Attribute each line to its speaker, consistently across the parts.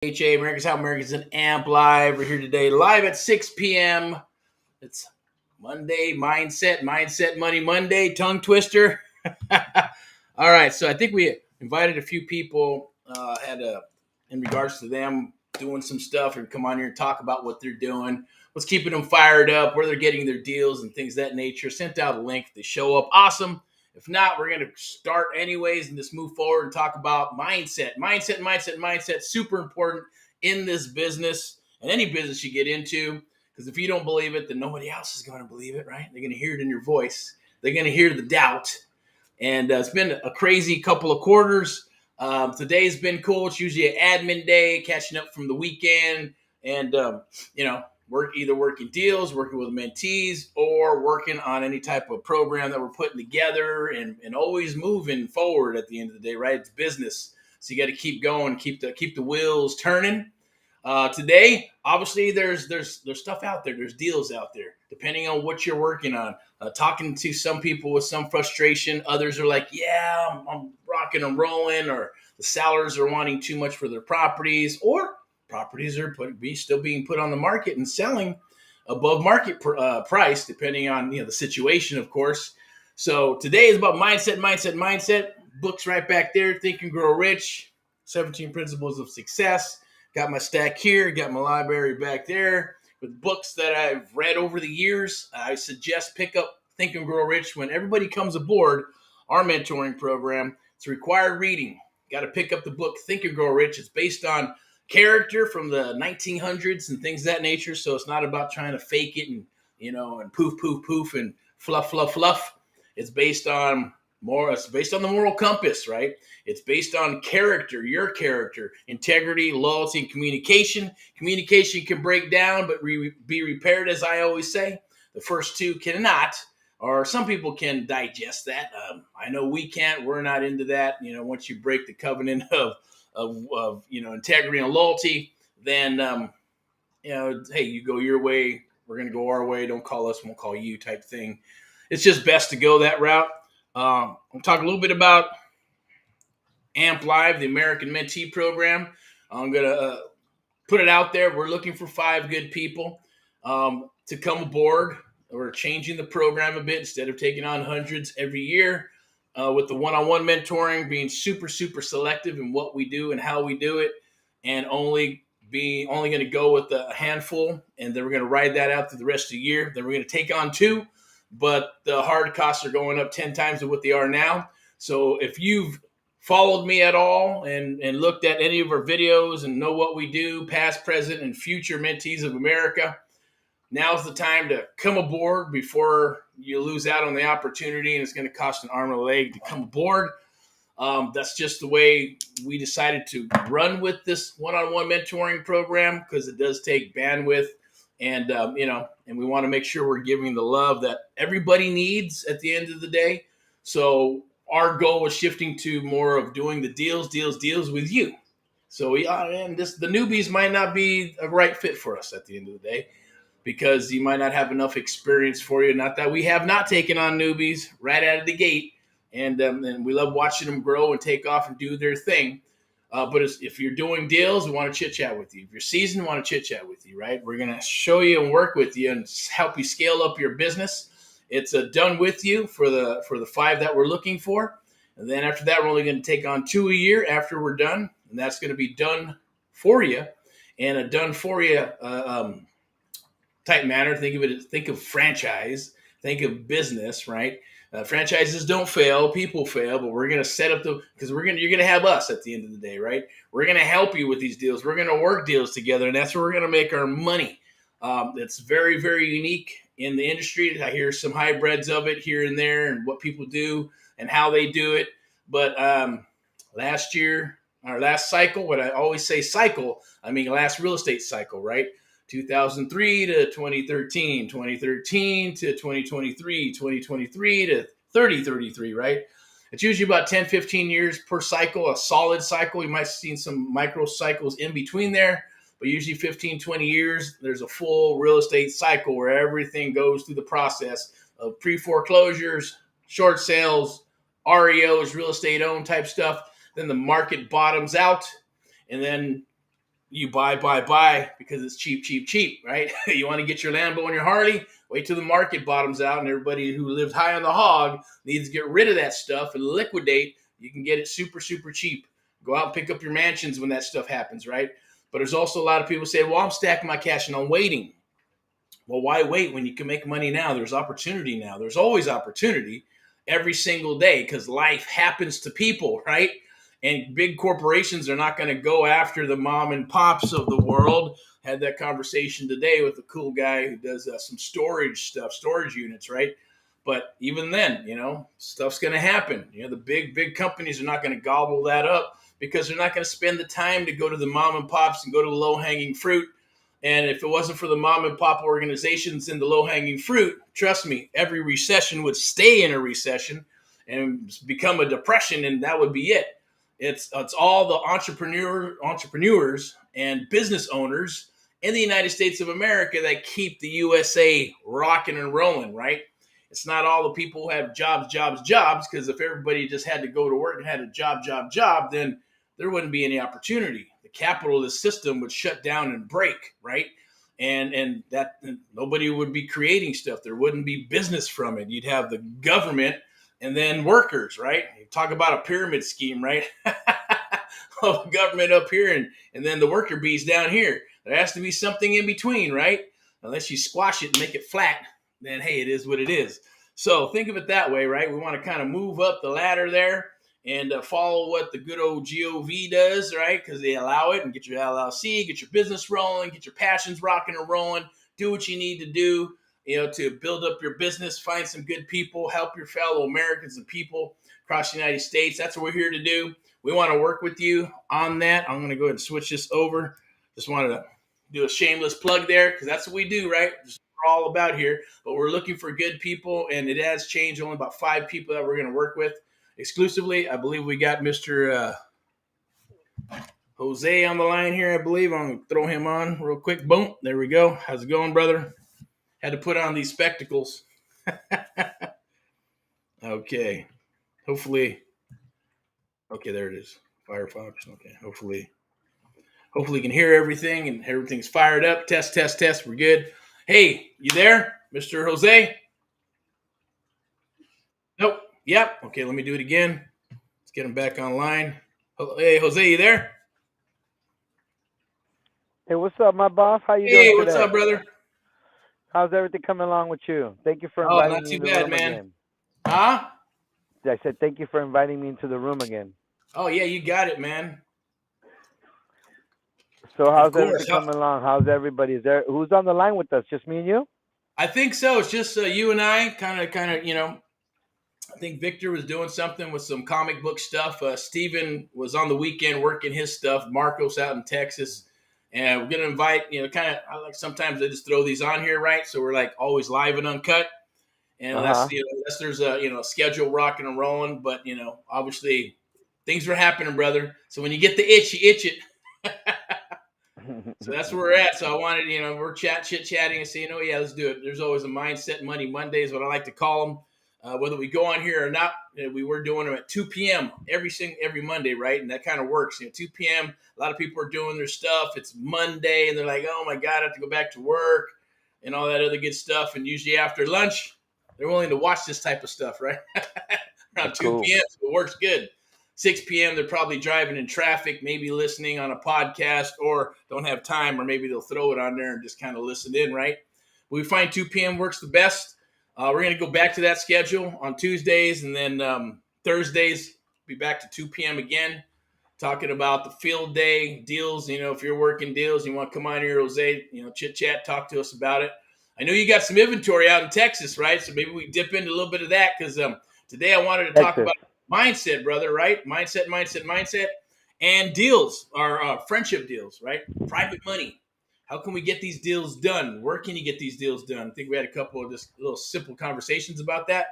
Speaker 1: HA, America's How Americans and Amp Live. We're here today live at 6 p.m. It's Monday, Mindset Money Monday, tongue twister. All right, so I think we invited a few people in regards to them doing some stuff and come on here and talk about what they're doing, what's keeping them fired up, where they're getting their deals and things of that nature. Sent out a link. They show up. Awesome. If not, we're going to start anyways and just move forward and talk about mindset. Mindset. Super important in this business and any business you get into. Because if you don't believe it, then nobody else is going to believe it, right? They're going to hear it in your voice. They're going to hear the doubt. And it's been a crazy couple of quarters. Today's been cool. It's usually an admin day, catching up from the weekend. And, working deals, working with mentees, or working on any type of program that we're putting together and always moving forward at the end of the day, right? It's business. So you got to keep going, keep the wheels turning. Today, obviously, there's stuff out there. There's deals out there, depending on what you're working on. Talking to some people with some frustration. Others are like, yeah, I'm rocking and rolling, or the sellers are wanting too much for their properties, or properties are still being put on the market and selling above market price, depending on the situation, of course. So today is about mindset. Books right back there. Think and Grow Rich. 17 Principles of Success. Got my stack here. Got my library back there with books that I've read over the years. I suggest pick up Think and Grow Rich when everybody comes aboard our mentoring program. It's required reading. Got to pick up the book Think and Grow Rich. It's based on character from the 1900s and things of that nature. So it's not about trying to fake it and poof and fluff. It's based on the moral compass, right? It's based on character, your character, integrity, loyalty, and communication. Communication can break down, but be repaired, as I always say. The first two cannot, or some people can digest that. I know we can't. We're not into that. Once you break the covenant of integrity and loyalty, then hey, you go your way, we're gonna go our way. Don't call us, won't call you, type thing. It's just best to go that route. I'll talk a little bit about AMP Live, the American Mentee Program. I'm gonna put it out there. We're looking for 5 good people to come aboard. We're changing the program a bit instead of taking on hundreds every year. With the one-on-one mentoring, being super selective in what we do and how we do it, and only going to go with a handful, and then we're going to ride that out through the rest of the year. Then we're going to take on 2, but the hard costs are going up 10 times of what they are now. So if you've followed me at all and looked at any of our videos and know what we do, past, present, and future mentees of America, now's the time to come aboard before you lose out on the opportunity and it's going to cost an arm and a leg to come aboard. That's just the way we decided to run with this one-on-one mentoring program, because it does take bandwidth, and we want to make sure we're giving the love that everybody needs at the end of the day. So our goal was shifting to more of doing the deals with you. So the newbies might not be a right fit for us at the end of the day, because you might not have enough experience for you. Not that we have not taken on newbies right out of the gate, and we love watching them grow and take off and do their thing. But if you're doing deals, we want to chit-chat with you. If you're seasoned, we want to chit-chat with you, right? We're going to show you and work with you and help you scale up your business. It's done with you for the 5 that we're looking for. And then after that, we're only going to take on 2 a year after we're done. And that's going to be done for you, and a done for you type manner. Think of franchise, think of business, right? Franchises don't fail, people fail, but we're going to set up because you're going to have us at the end of the day, right? We're going to help you with these deals. We're going to work deals together, and that's where we're going to make our money. It's very, very unique in the industry. I hear some hybrids of it here and there, and what people do and how they do it. But last cycle, what I always say cycle, I mean last real estate cycle, right? 2003 to 2013, 2013 to 2023, 2023 to 3033, right? It's usually about 10, 15 years per cycle, a solid cycle. You might have seen some micro cycles in between there, but usually 15, 20 years, there's a full real estate cycle where everything goes through the process of pre-foreclosures, short sales, REOs, real estate owned type stuff. Then the market bottoms out, and then you buy because it's cheap, cheap, cheap, right? You want to get your Lambo and your Harley, wait till the market bottoms out and everybody who lived high on the hog needs to get rid of that stuff and liquidate. You can get it super, super cheap. Go out and pick up your mansions when that stuff happens, right? But there's also a lot of people say, well, I'm stacking my cash and I'm waiting. Well, why wait when you can make money now? There's opportunity now. There's always opportunity every single day because life happens to people, right? And big corporations are not going to go after the mom and pops of the world. Had that conversation today with a cool guy who does some storage stuff, storage units, right? But even then, stuff's going to happen. The big companies are not going to gobble that up because they're not going to spend the time to go to the mom and pops and go to the low hanging fruit. And if it wasn't for the mom and pop organizations and the low hanging fruit, trust me, every recession would stay in a recession and become a depression, and that would be it. It's all the entrepreneurs and business owners in the United States of America that keep the USA rocking and rolling, right? It's not all the people who have jobs, because if everybody just had to go to work and had a job, then there wouldn't be any opportunity. The capitalist system would shut down and break, right? And that nobody would be creating stuff. There wouldn't be business from it. You'd have the government and then workers, right? You talk about a pyramid scheme, right? Of government up here and then the worker bees down here. There has to be something in between, right? Unless you squash it and make it flat, then hey, it is what it is. So think of it that way, right? We want to kind of move up the ladder there and follow what the good old GOV does, right? Because they allow it, and get your LLC, get your business rolling, get your passions rocking and rolling, do what you need to do, to build up your business, find some good people, help your fellow Americans and people across the United States. That's what we're here to do. We want to work with you on that. I'm going to go ahead and switch this over. Just wanted to do a shameless plug there because that's what we do, right? Just what we're all about here. But we're looking for good people, and it has changed. Only about 5 people that we're going to work with exclusively. I believe we got Mr. Jose on the line here, I believe. I'm going to throw him on real quick. Boom. There we go. How's it going, brother? Had to put on these spectacles. Okay. Hopefully. Okay, there it is. Firefox. Okay. Hopefully you can hear everything and everything's fired up. Test. We're good. Hey, you there, Mr. Jose? Nope. Yep. Okay, let me do it again. Let's get him back online. Hey, Jose, you there?
Speaker 2: Hey, what's up, my boss? How you doing
Speaker 1: Hey,
Speaker 2: today?
Speaker 1: what's up, brother?
Speaker 2: How's everything coming along with you? Thank you for inviting
Speaker 1: not
Speaker 2: me
Speaker 1: too
Speaker 2: into the
Speaker 1: bad,
Speaker 2: room
Speaker 1: man.
Speaker 2: again.
Speaker 1: Huh?
Speaker 2: I said thank you for inviting me into the room again.
Speaker 1: Oh, yeah, you got it, man.
Speaker 2: So how's everything coming along? How's everybody? Who's on the line with us? Just me and you?
Speaker 1: I think so. It's just you and I, kind of. I think Victor was doing something with some comic book stuff. Steven was on the weekend working his stuff. Marcos out in Texas. And we're going to invite, I like sometimes they just throw these on here, right? So we're like always live and uncut. And unless there's a schedule rocking and rolling. But, obviously things are happening, brother. So when you get the itch, you itch it. So that's where we're at. So I wanted, we're chit-chatting and saying, oh, yeah, let's do it. There's always a Mindset Money Mondays, what I like to call them. Whether we go on here or not, we were doing them at 2 p.m. every Monday, right? And that kind of works. 2 p.m., a lot of people are doing their stuff. It's Monday, and they're like, oh, my God, I have to go back to work and all that other good stuff. And usually after lunch, they're willing to watch this type of stuff, right? Around 2 p.m., so it works good. 6 p.m., they're probably driving in traffic, maybe listening on a podcast, or don't have time, or maybe they'll throw it on there and just kind of listen in, right? But we find 2 p.m. works the best. We're going to go back to that schedule on Tuesdays, and then Thursdays, be back to 2 p.m. again, talking about the field day deals. If you're working deals, you want to come on here, Jose, chit-chat, talk to us about it. I know you got some inventory out in Texas, right? So maybe we dip into a little bit of that because today I wanted to talk about mindset, brother, right? Mindset, and deals, or friendship deals, right? Private money. How can we get these deals done? Where can you get these deals done? I think we had a couple of just little simple conversations about that.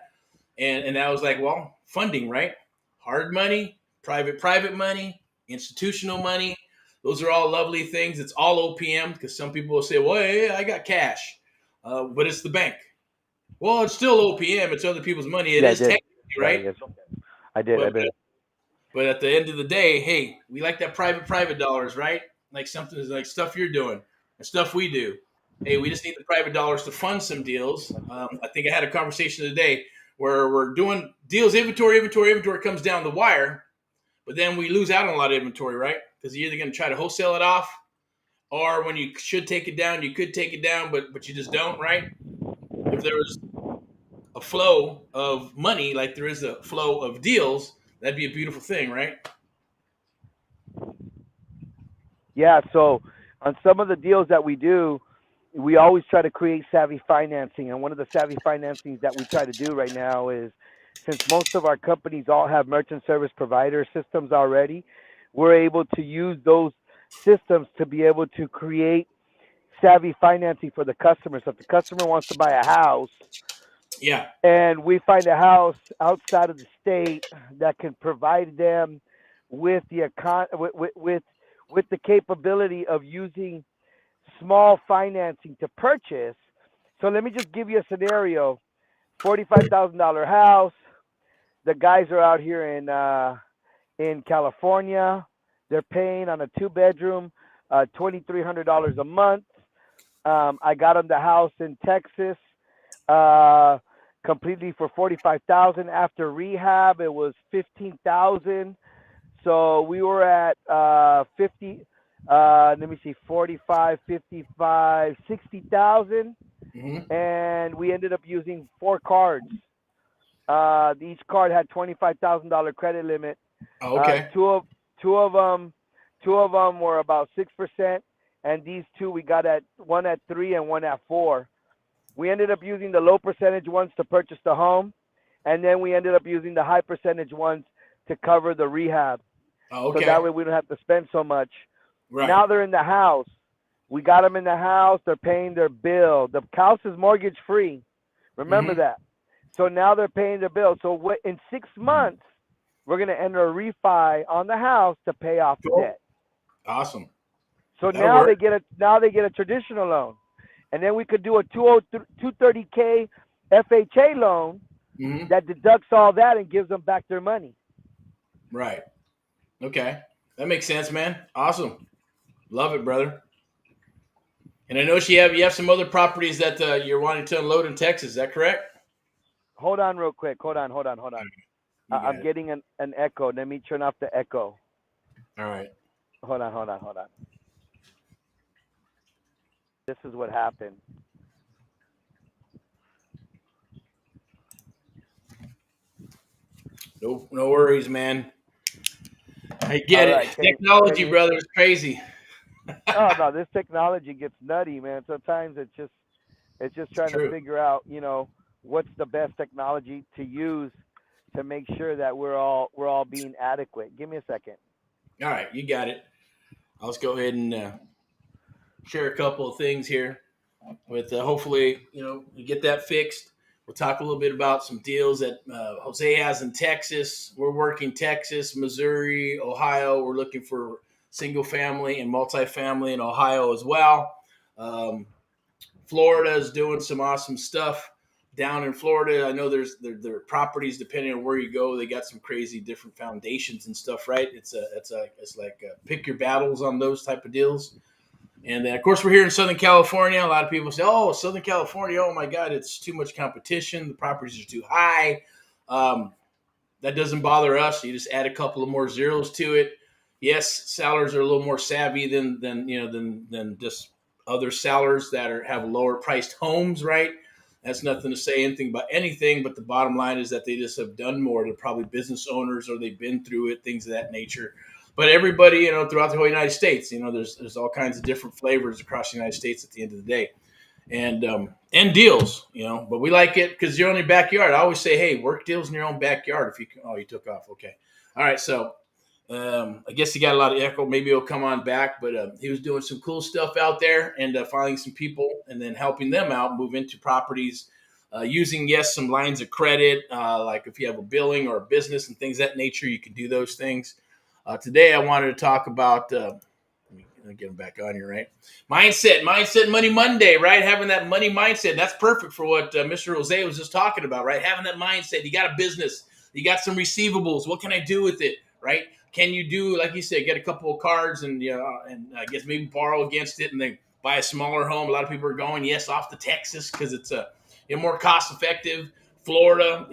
Speaker 1: And I was like, well, funding, right? Hard money, private money, institutional money. Those are all lovely things. It's all OPM because some people will say, well, hey, I got cash, but it's the bank. Well, it's still OPM. It's other people's money. It is technically, right?
Speaker 2: Yeah, I did.
Speaker 1: But at the end of the day, hey, we like that private dollars, right? like something like stuff you're doing and stuff we do. Hey, we just need the private dollars to fund some deals. I think I had a conversation today where we're doing deals, inventory comes down the wire, but then we lose out on a lot of inventory, right? Because you're either going to try to wholesale it off, or when you should take it down, you could take it down, but you just don't, right? If there was a flow of money like there is a flow of deals, that'd be a beautiful thing, right?
Speaker 2: Yeah, so on some of the deals that we do, we always try to create savvy financing. And one of the savvy financings that we try to do right now is, since most of our companies all have merchant service provider systems already, we're able to use those systems to be able to create savvy financing for the customer. So if the customer wants to buy a house
Speaker 1: Yeah.
Speaker 2: and we find a house outside of the state that can provide them with with the capability of using small financing to purchase. So let me just give you a scenario: $45,000 house. The guys are out here in California. They're paying on a 2-bedroom $2,300 a month. I got them the house in Texas completely for $45,000. After rehab, it was $15,000. So we were at 50. Let me see, 45, 55, 60,000, and we ended up using 4 cards. Each card had $25,000 credit limit.
Speaker 1: Oh, okay.
Speaker 2: Two of them were about 6%, and these two we got one at 3 and one at 4. We ended up using the low percentage ones to purchase the home, and then we ended up using the high percentage ones to cover the rehab.
Speaker 1: Oh, okay.
Speaker 2: So that way we don't have to spend so much.
Speaker 1: Right.
Speaker 2: Now they're in the house. We got them in the house. They're paying their bill. The house is mortgage free. Remember that. So now they're paying their bill. So in 6 months, we're going to enter a refi on the house to pay off the debt.
Speaker 1: Awesome.
Speaker 2: So now they get a traditional loan, and then we could do a 230K FHA loan that deducts all that and gives them back their money.
Speaker 1: Right. Okay. That makes sense, man. Awesome. Love it, brother. And I know you have some other properties that you're wanting to unload in Texas. Is that correct?
Speaker 2: Hold on real quick. Hold on. I'm getting an echo. Let me turn off the echo.
Speaker 1: All right.
Speaker 2: Hold on. This is what happened.
Speaker 1: No worries, man. I get it. Technology, brother, is crazy.
Speaker 2: Oh no, this technology gets nutty, man. Sometimes it's just trying to figure out, what's the best technology to use to make sure that we're all being adequate. Give me a second.
Speaker 1: All right, you got it. I'll just go ahead and share a couple of things here with hopefully, you get that fixed. We'll talk a little bit about some deals that Jose has in Texas. We're working Texas, Missouri, Ohio. We're looking for single family and multifamily in Ohio as well. Florida is doing some awesome stuff down in Florida. I know there properties, depending on where you go, they got some crazy different foundations and stuff, right? It's like pick your battles on those type of deals. And then, of course, we're here in Southern California. A lot of people say, oh, Southern California, oh, my God, it's too much competition. The properties are too high. That doesn't bother us. You just add a couple of more zeros to it. Yes, sellers are a little more savvy than just other sellers that have lower priced homes, right? That's nothing to say anything about anything, but the bottom line is that they just have done more. They're probably business owners or they've been through it, things of that nature. But everybody, throughout the whole United States, there's all kinds of different flavors across the United States at the end of the day, and deals, But we like it because you're in your backyard. I always say, hey, work deals in your own backyard. You took off, okay, all right. So I guess he got a lot of echo. Maybe he'll come on back, but he was doing some cool stuff out there and finding some people and then helping them out move into properties. Using, some lines of credit, like if you have a billing or a business and things of that nature, you can do those things. Today, I wanted to talk about, let me get him back on here, right? Mindset Money Monday, right? Having that money mindset. That's perfect for what Mr. Jose was just talking about, right? Having that mindset. You got a business. You got some receivables. What can I do with it, right? Can you do, like you said, get a couple of cards and I guess maybe borrow against it and then buy a smaller home? A lot of people are going, yes, off to Texas because it's more cost effective. Florida,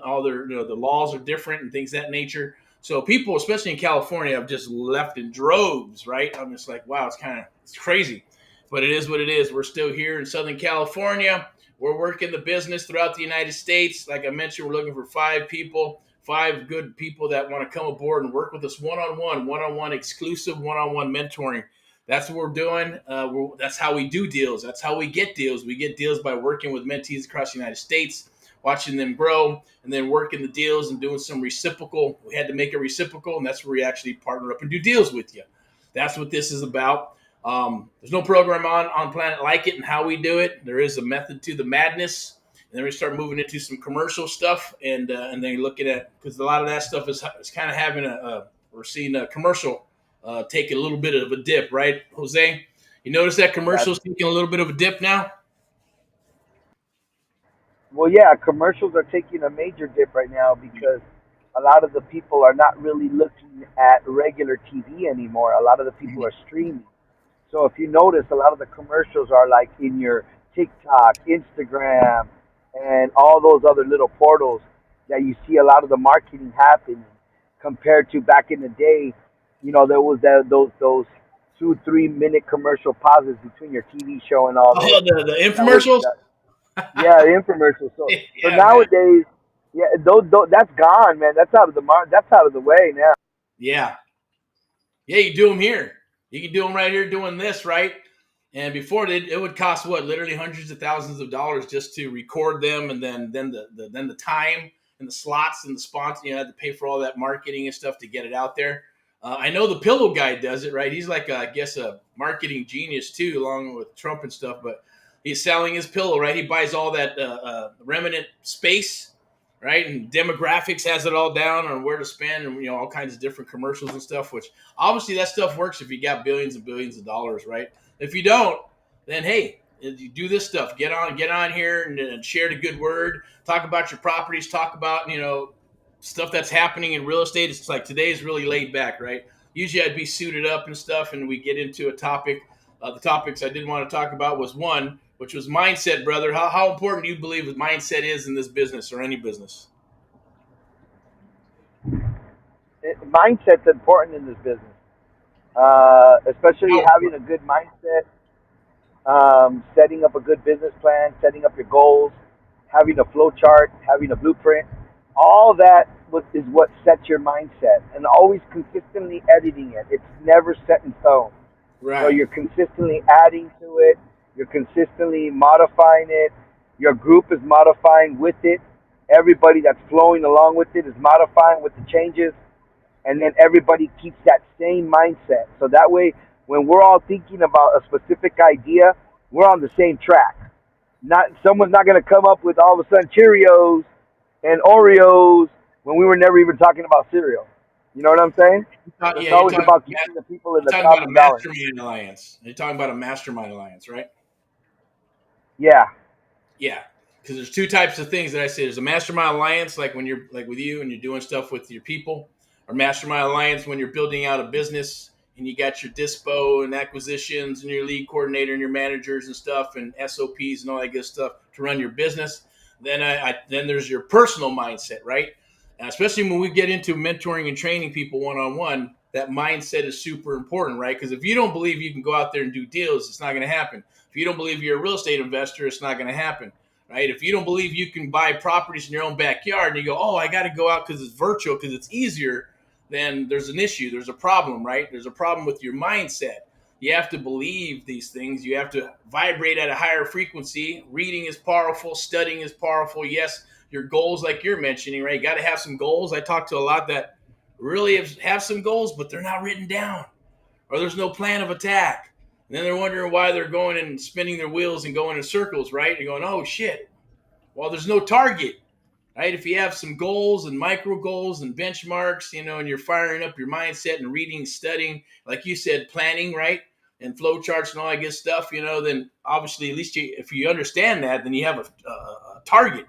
Speaker 1: all their the laws are different and things of that nature. So people, especially in California, have just left in droves, right? I'm just like, wow, it's crazy, but it is what it is. We're still here in Southern California. We're working the business throughout the United States. Like I mentioned, we're looking for 5 good people that want to come aboard and work with us one-on-one exclusive one-on-one mentoring. That's what we're doing. That's how we do deals. That's how we get deals. We get deals by working with mentees across the United States, watching them grow, and then working the deals and doing some reciprocal. We had to make it reciprocal, and that's where we actually partner up and do deals with you. That's what this is about. There's no program on planet like it and how we do it. There is a method to the madness. And then we start moving into some commercial stuff, and then looking at, because a lot of that stuff is kind of having we're seeing a commercial taking a little bit of a dip, right, Jose? You notice that commercial's taking a little bit of a dip now?
Speaker 2: Well, yeah, commercials are taking a major dip right now because a lot of the people are not really looking at regular TV anymore. A lot of the people are streaming. So if you notice, a lot of the commercials are like in your TikTok, Instagram, and all those other little portals that you see a lot of the marketing happening. Compared to back in the day, there was those 2-3 minute commercial pauses between your TV show and all this.
Speaker 1: Oh, the
Speaker 2: That was
Speaker 1: infomercials?
Speaker 2: yeah, the infomercials. So
Speaker 1: Yeah, man.
Speaker 2: nowadays, yeah, those that's gone, man. That's out of that's out of the way now.
Speaker 1: Yeah. Yeah, you do them here. You can do them right here doing this, right? And before it would cost what, literally hundreds of thousands of dollars just to record them, and then the time and the slots and the sponsor. You had to pay for all that marketing and stuff to get it out there. I know the Pillow Guy does it, right? He's like, I guess, a marketing genius too, along with Trump and stuff. But he's selling his pillow, right? He buys all that remnant space, right? And demographics has it all down on where to spend, and all kinds of different commercials and stuff. Which obviously that stuff works if you got billions and billions of dollars, right? If you don't, then hey, you do this stuff. Get on here and share the good word. Talk about your properties. Talk about stuff that's happening in real estate. It's like today is really laid back, right? Usually I'd be suited up and stuff, and we get into a topic. The topics I did want to talk about was one, which was mindset, brother. How important do you believe mindset is in this business or any business?
Speaker 2: Mindset's important in this business, especially
Speaker 1: How
Speaker 2: having a good mindset, setting up a good business plan, setting up your goals, having a flow chart, having a blueprint. All that is what sets your mindset, and always consistently editing it. It's never set in stone. So
Speaker 1: right?
Speaker 2: you're consistently adding to it. You're consistently modifying it. Your group is modifying with it. Everybody that's flowing along with it is modifying with the changes. And then everybody keeps that same mindset. So that way, when we're all thinking about a specific idea, we're on the same track. Not someone's not going to come up with all of a sudden Cheerios and Oreos when we were never even talking about cereal. You know what I'm saying? It's
Speaker 1: Yeah,
Speaker 2: always about keeping the people in the
Speaker 1: you're talking about a
Speaker 2: common balance.
Speaker 1: mastermind alliance. You're talking about a mastermind alliance, right?
Speaker 2: Yeah.
Speaker 1: Yeah, because there's two types of things that I say. There's a mastermind alliance, like when you're like with you and you're doing stuff with your people, or mastermind alliance when you're building out a business and you got your dispo and acquisitions and your lead coordinator and your managers and stuff and SOPs and all that good stuff to run your business. Then there's your personal mindset, right? And especially when we get into mentoring and training people one-on-one, that mindset is super important, right? Because if you don't believe you can go out there and do deals, it's not going to happen. If you don't believe you're a real estate investor, it's not going to happen, right? If you don't believe you can buy properties in your own backyard and you go, oh, I got to go out because it's virtual, because it's easier, then there's an issue. There's a problem, right? There's a problem with your mindset. You have to believe these things. You have to vibrate at a higher frequency. Reading is powerful. Studying is powerful. Yes, your goals, like you're mentioning, right? You got to have some goals. I talk to a lot that really have some goals, but they're not written down, or there's no plan of attack. And then they're wondering why they're going and spinning their wheels and going in circles, right? You're going, oh shit. Well, there's no target, right? If you have some goals and micro goals and benchmarks, and you're firing up your mindset and reading, studying, like you said, planning, right? And flow charts and all that good stuff, then obviously, at least if you understand that, then you have a target.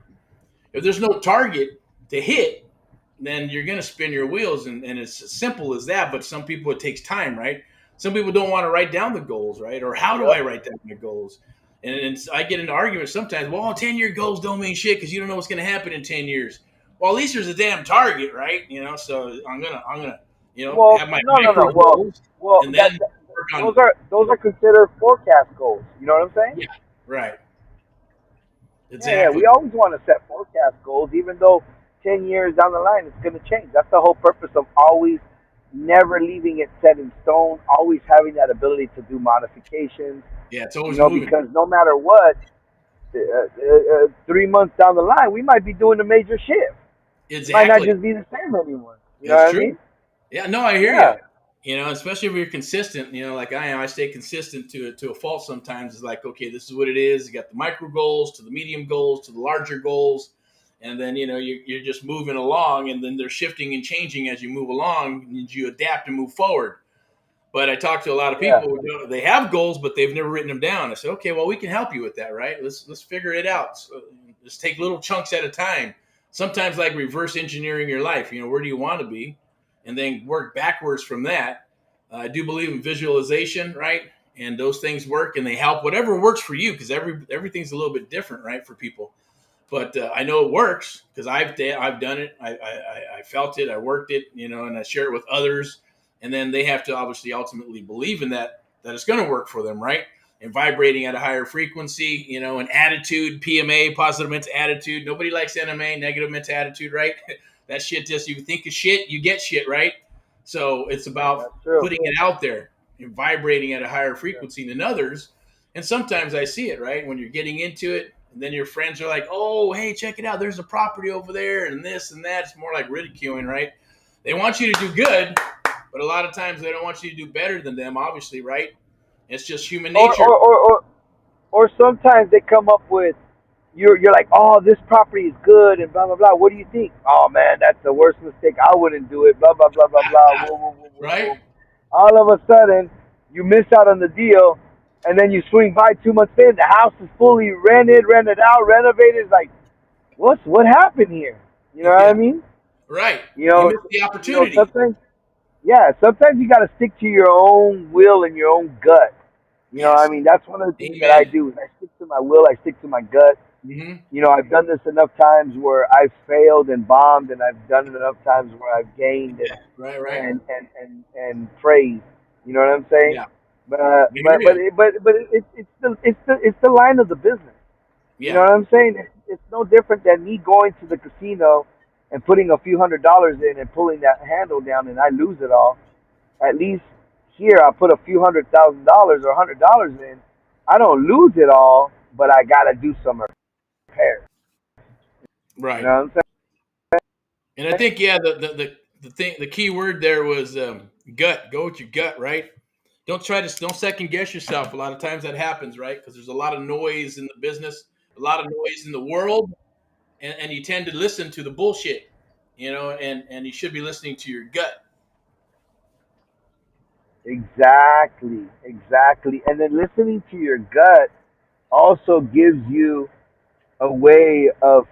Speaker 1: If there's no target to hit, then you're going to spin your wheels. And it's as simple as that. But some people, it takes time, right? Some people don't want to write down the goals, right? Or how do I
Speaker 2: Yep.
Speaker 1: write down my goals? And I get into arguments sometimes. Well, 10-year goals don't mean shit because you don't know what's going to happen in 10 years. Well, at least there's a damn target, right? So I'm gonna,
Speaker 2: Well,
Speaker 1: have my
Speaker 2: no, no,
Speaker 1: micro
Speaker 2: no. Well,
Speaker 1: goals
Speaker 2: well,
Speaker 1: and then work
Speaker 2: those
Speaker 1: on,
Speaker 2: are considered forecast goals. You know what I'm saying?
Speaker 1: yeah, right,
Speaker 2: Yeah, yeah.
Speaker 1: exactly.
Speaker 2: We always want to set forecast goals, even though 10 years down the line it's going to change. That's the whole purpose of always never leaving it set in stone. Always having that ability to do modifications.
Speaker 1: Yeah, it's always moving.
Speaker 2: Because no matter what, 3 months down the line, we might be doing a major shift. It might not
Speaker 1: Exactly.
Speaker 2: just be the same anymore. You know
Speaker 1: It's
Speaker 2: what I
Speaker 1: true.
Speaker 2: mean?
Speaker 1: Yeah, no, I hear you.
Speaker 2: Yeah.
Speaker 1: Especially if you're consistent, like I am, I stay consistent to a fault sometimes. It's like, okay, this is what it is. You got the micro goals to the medium goals to the larger goals. And then, you're just moving along, and then they're shifting and changing as you move along, and you adapt and move forward. But I talk to a lot of
Speaker 2: Yeah.
Speaker 1: people who they have goals, but they've never written them down. I said, okay, well, we can help you with that, right? Let's figure it out. So let's take little chunks at a time. Sometimes like reverse engineering your life. Where do you want to be, and then work backwards from that. I do believe in visualization, right? And those things work, and they help. Whatever works for you, because everything's a little bit different, right, for people. But I know it works because I've done it. I felt it. I worked it. And I share it with others. And then they have to obviously ultimately believe in that it's going to work for them, right? And vibrating at a higher frequency, an attitude, PMA, positive mental attitude. Nobody likes NMA, negative mental attitude, right? That shit just, you think of shit, you get shit, right? So it's about
Speaker 2: That's true.
Speaker 1: putting it out there and vibrating at a higher
Speaker 2: Yeah.
Speaker 1: frequency than others. And sometimes I see it, right? When you're getting into it, and then your friends are like, oh, hey, check it out. There's a property over there and this and that. It's more like ridiculing, right? They want you to do good, but a lot of times they don't want you to do better than them, obviously, right? It's just human
Speaker 2: Or,
Speaker 1: nature.
Speaker 2: or, or, or, or sometimes they come up with you're like, oh, this property is good and blah blah blah. What do you think? Oh man, that's the worst mistake. I wouldn't do it. Blah blah blah blah blah. Whoa whoa whoa whoa
Speaker 1: Right?
Speaker 2: whoa. All of a sudden, you miss out on the deal, and then you swing by 2 months in. The house is fully rented out, renovated. It's like, what happened here? You know what I
Speaker 1: Yeah,
Speaker 2: mean?
Speaker 1: right.
Speaker 2: You
Speaker 1: You
Speaker 2: know,
Speaker 1: missed the opportunity.
Speaker 2: sometimes, yeah, sometimes you got to stick to your own will and your own gut. You know, what I
Speaker 1: Yes.
Speaker 2: mean, that's one of the things that I
Speaker 1: Amen.
Speaker 2: do. Is I stick to my will, I stick to my gut.
Speaker 1: Hmm.
Speaker 2: I've done this enough times where I've failed and bombed, and I've done it enough times where I've gained
Speaker 1: Yeah, right, right.
Speaker 2: and praised. You know what I'm saying?
Speaker 1: Yeah.
Speaker 2: But
Speaker 1: I hear you.
Speaker 2: it's the line of the business. You know
Speaker 1: Yeah.
Speaker 2: what I'm saying? It's no different than me going to the casino and putting a few $100s in and pulling that handle down and I lose it all. At least here I put a few $100,000 or $100 in. I don't lose it all, but I gotta do some repair. You know
Speaker 1: Right.
Speaker 2: what I'm saying?
Speaker 1: And I think, yeah, the key word there was gut. Go with your gut, right? Don't second guess yourself. A lot of times that happens, right? Because there's a lot of noise in the business, a lot of noise in the world, and you tend to listen to the bullshit, and you should be listening to your gut.
Speaker 2: Exactly, exactly. And then listening to your gut also gives you a way of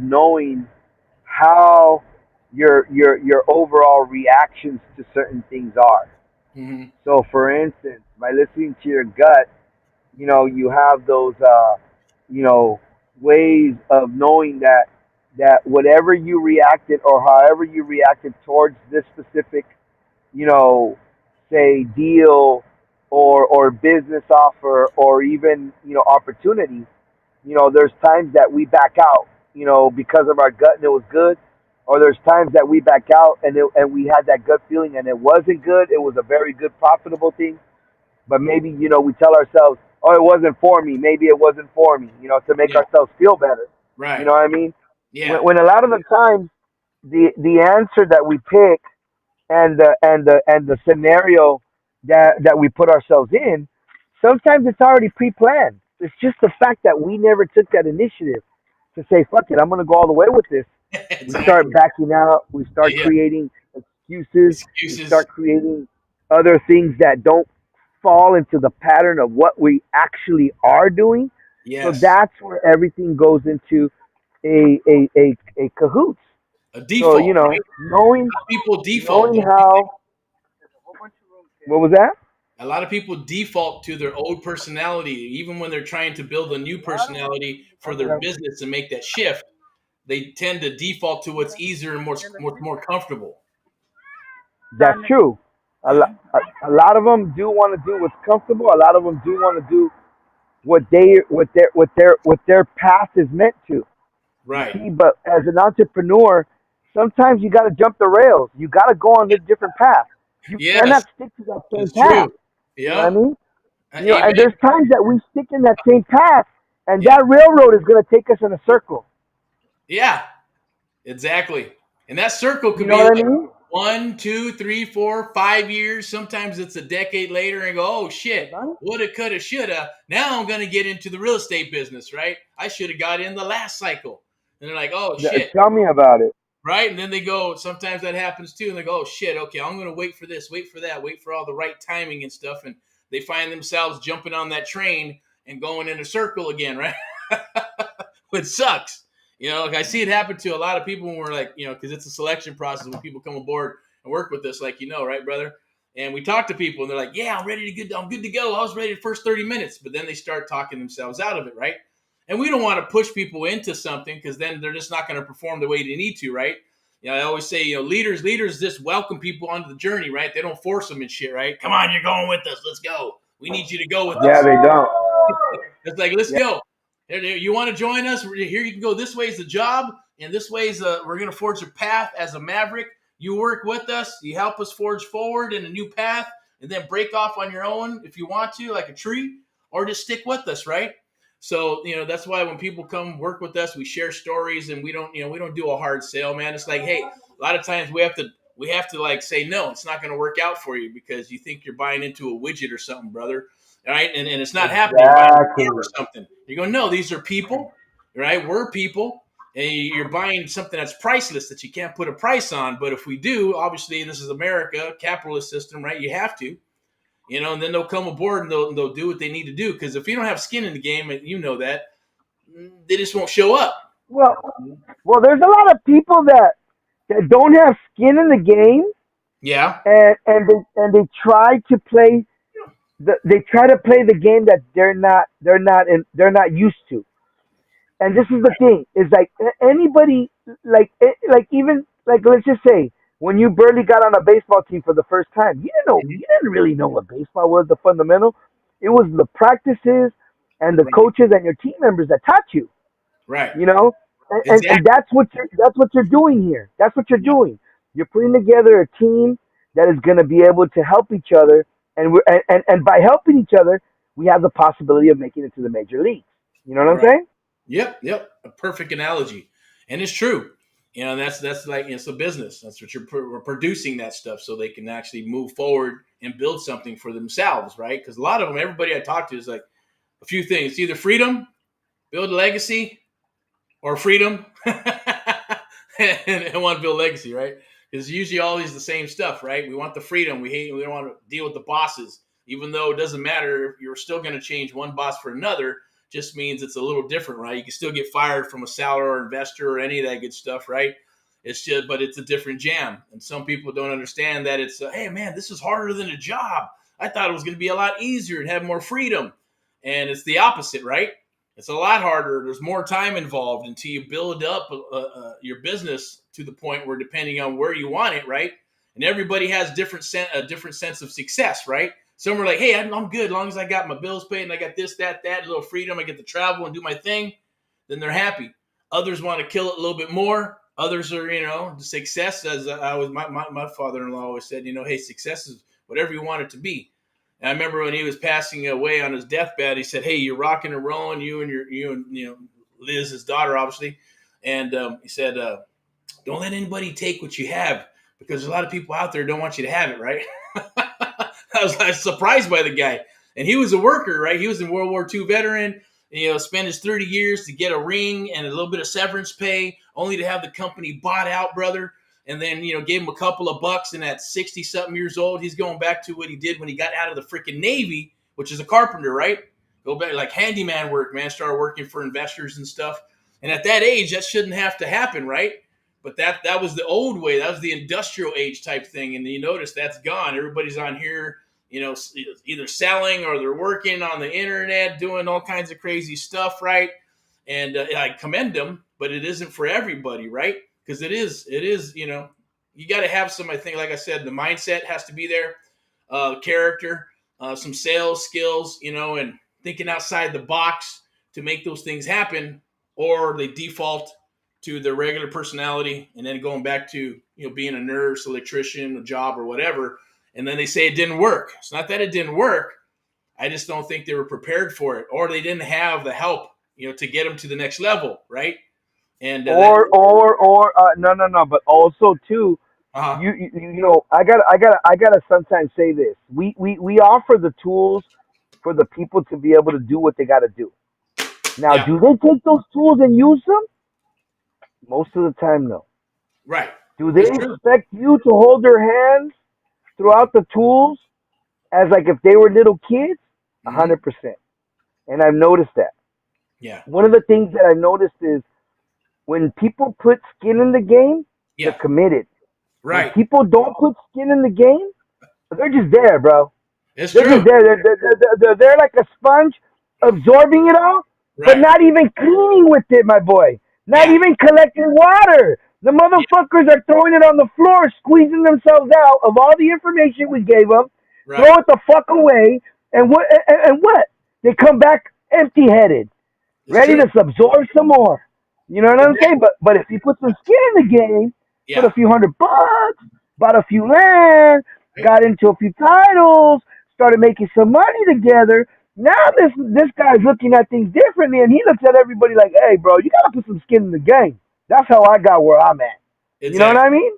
Speaker 2: knowing how your overall reactions to certain things are.
Speaker 1: Hmm.
Speaker 2: So, for instance, by listening to your gut, you have those, ways of knowing that whatever you reacted or however you reacted towards this specific, you know, say deal or business offer or even opportunity, there's times that we back out, because of our gut and it was good, or there's times that we back out and we had that gut feeling and it wasn't good. It was a very good profitable thing, but maybe we tell ourselves, oh, it wasn't for me. Maybe it wasn't for me. To make
Speaker 1: Yeah.
Speaker 2: ourselves feel better. You
Speaker 1: Right.
Speaker 2: know what I mean?
Speaker 1: Yeah.
Speaker 2: When a lot of the times the answer that we pick and the scenario that we put ourselves in, sometimes it's already pre-planned. It's just the fact that we never took that initiative to say, "Fuck it, I'm gonna go all the way with this." We start
Speaker 1: Exactly.
Speaker 2: backing out. We start
Speaker 1: Yeah.
Speaker 2: creating excuses. We
Speaker 1: Excuses.
Speaker 2: start creating other things that don't fall into the pattern of what we actually are doing. So
Speaker 1: Yes.
Speaker 2: that's where everything goes into a cahoots.
Speaker 1: A A
Speaker 2: So,
Speaker 1: default, right?
Speaker 2: knowing
Speaker 1: People default,
Speaker 2: knowing
Speaker 1: don't you think?
Speaker 2: how, what was that?
Speaker 1: A lot of people default to their old personality, even when they're trying to build a new personality for their business and make that shift. They tend to default to what's easier and more comfortable.
Speaker 2: That's true. A,
Speaker 1: Yeah,
Speaker 2: lo- a lot of them do want to do what's comfortable. A lot of them do want to do what their path is meant to. You
Speaker 1: right.
Speaker 2: see, but as an entrepreneur, sometimes you got to jump the rails. You got to go on a different path. You
Speaker 1: Yes,
Speaker 2: cannot stick to that same
Speaker 1: it's true.
Speaker 2: path. You know what I
Speaker 1: Yep.
Speaker 2: mean? And
Speaker 1: Amen.
Speaker 2: there's times that we stick in that same path, and
Speaker 1: Yeah.
Speaker 2: that railroad is going to take us in a circle.
Speaker 1: Yeah. Exactly. And that circle
Speaker 2: You
Speaker 1: could
Speaker 2: know
Speaker 1: be
Speaker 2: what I
Speaker 1: like
Speaker 2: mean?
Speaker 1: 1, 2, 3, 4, 5 years. Sometimes it's a decade later and go, oh shit, woulda, coulda, shoulda. Now I'm going to get into the real estate business, right? I should have got in the last cycle. And they're like, oh shit,
Speaker 2: Tell me about it.
Speaker 1: right? And then they go, sometimes that happens too. And they go, oh shit, okay, I'm going to wait for this, wait for that, wait for all the right timing and stuff. And they find themselves jumping on that train and going in a circle again, right? Which sucks. Like I see it happen to a lot of people when we're like, because it's a selection process when people come aboard and work with us, like, right, brother? And we talk to people and they're like, yeah, I'm good to go. I was ready the first 30 minutes. But then they start talking themselves out of it, right? And we don't want to push people into something because then they're just not going to perform the way they need to, right? I always say, leaders just welcome people onto the journey, right? They don't force them and shit, right? Come on, you're going with us. Let's go. We need you to go with
Speaker 2: Yeah,
Speaker 1: us.
Speaker 2: they don't.
Speaker 1: It's like, let's
Speaker 2: Yeah,
Speaker 1: go. You want to join us? Here you can go. This way is the job, and this way is we're going to forge a path as a maverick. You work with us. You help us forge forward in a new path, and then break off on your own if you want to, like a tree, or just stick with us, right? So that's why when people come work with us, we share stories, and we don't do a hard sale, man. It's like, hey, a lot of times we have to like say no, it's not going to work out for you because you think you're buying into a widget or something, brother. All right, and it's not happening. You're buying a
Speaker 2: exactly.
Speaker 1: scam or something. You go, no, these are people, right? We're people, and you're buying something that's priceless that you can't put a price on. But if we do, obviously, this is America, capitalist system, right? You have to, and then they'll come aboard and they'll do what they need to do. Because if you don't have skin in the game, and you know that, they just won't show up.
Speaker 2: Well, there's a lot of people that don't have skin in the game,
Speaker 1: Yeah,
Speaker 2: and they try to play they try to play the game that they're not used to. And this is the thing is like anybody like even like let's just say when you barely got on a baseball team for the first time, you didn't really know what baseball was, the fundamental. It was the practices and the
Speaker 1: right,
Speaker 2: coaches and your team members that taught you.
Speaker 1: right,
Speaker 2: You know, and
Speaker 1: exactly.
Speaker 2: that's what you're doing here. That's what you're
Speaker 1: Yeah,
Speaker 2: doing. You're putting together a team that is going to be able to help each other, and by helping each other, we have the possibility of making it to the major leagues. You know what I'm
Speaker 1: right.
Speaker 2: saying?
Speaker 1: Yep. A perfect analogy, and it's true. That's like it's a business. That's what we're producing that stuff so they can actually move forward and build something for themselves, right? Because a lot of them, everybody I talk to is like a few things: it's either freedom, build a legacy, or freedom, and want to build legacy, right? Because usually always the same stuff, right? We want the freedom. We don't want to deal with the bosses, even though it doesn't matter. You're still going to change one boss for another. Just means it's a little different, right? You can still get fired from a seller or investor or any of that good stuff, right? But it's a different jam. And some people don't understand that it's, hey, man, this is harder than a job. I thought it was going to be a lot easier and have more freedom. And it's the opposite, right? It's a lot harder. There's more time involved until you build up your business to the point where, depending on where you want it, right? And everybody has a different sense of success, right? Some are like, hey, I'm good as long as I got my bills paid and I got this, that, a little freedom. I get to travel and do my thing. Then they're happy. Others want to kill it a little bit more. Others are, the success, as my father-in-law always said, hey, success is whatever you want it to be. And I remember when he was passing away on his deathbed, he said, hey, you're rocking and rolling, you and Liz, his daughter, obviously. And he said, don't let anybody take what you have, because a lot of people out there don't want you to have it, right? I was surprised by the guy. And he was a worker, right? He was a World War II veteran. Spent his 30 years to get a ring and a little bit of severance pay, only to have the company bought out, brother. And then, gave him a couple of bucks. And at 60-something years old, he's going back to what he did when he got out of the freaking Navy, which is a carpenter, right? Go back, like handyman work, man. Started working for investors and stuff. And at that age, that shouldn't have to happen, right? But that was the old way. That was the industrial age type thing. And you notice that's gone. Everybody's on here, either selling or they're working on the internet, doing all kinds of crazy stuff, right? And I commend them, but it isn't for everybody, right? Because it is, you got to have some, I think, like I said, the mindset has to be there, character, some sales skills, and thinking outside the box to make those things happen, or they default to their regular personality and then going back to, being a nurse, electrician, a job or whatever. And then they say it didn't work. It's not that it didn't work. I just don't think they were prepared for it, or they didn't have the help, to get them to the next level. Right. And
Speaker 2: no, but also too,
Speaker 1: uh-huh.
Speaker 2: I gotta sometimes say this. We offer the tools for the people to be able to do what they gotta do. Now,
Speaker 1: Yeah.
Speaker 2: do they take those tools and use them? Most of the time, no.
Speaker 1: Right.
Speaker 2: Do they
Speaker 1: It's true.
Speaker 2: expect you to hold their hands throughout the tools as like if they were little kids? A
Speaker 1: Mm-hmm.
Speaker 2: 100%. And I've noticed that.
Speaker 1: Yeah.
Speaker 2: One of the things that I've noticed is when people put skin in the game, they're
Speaker 1: Yeah.
Speaker 2: committed. When
Speaker 1: Right.
Speaker 2: people don't put skin in the game, they're just there, bro.
Speaker 1: It's
Speaker 2: They're just
Speaker 1: true.
Speaker 2: there. They're there like a sponge, absorbing it all, but
Speaker 1: Right.
Speaker 2: not even cleaning with it, my boy. Not
Speaker 1: Yeah.
Speaker 2: even collecting water. The
Speaker 1: Yeah.
Speaker 2: motherfuckers are throwing it on the floor, squeezing themselves out of all the information we gave them, throw
Speaker 1: Right.
Speaker 2: it the fuck away, and what? They come back empty-headed,
Speaker 1: It's
Speaker 2: ready
Speaker 1: true.
Speaker 2: to absorb some more. You know what I'm saying? But if you put some skin in the game, put a
Speaker 1: Yeah.
Speaker 2: few $100, bought a few land,
Speaker 1: Right.
Speaker 2: got into a few titles, started making some money together. Now this guy's looking at things differently, and he looks at everybody like, "Hey, bro, you gotta put some skin in the game." That's how I got where I'm at. You know what
Speaker 1: Exactly.
Speaker 2: I mean?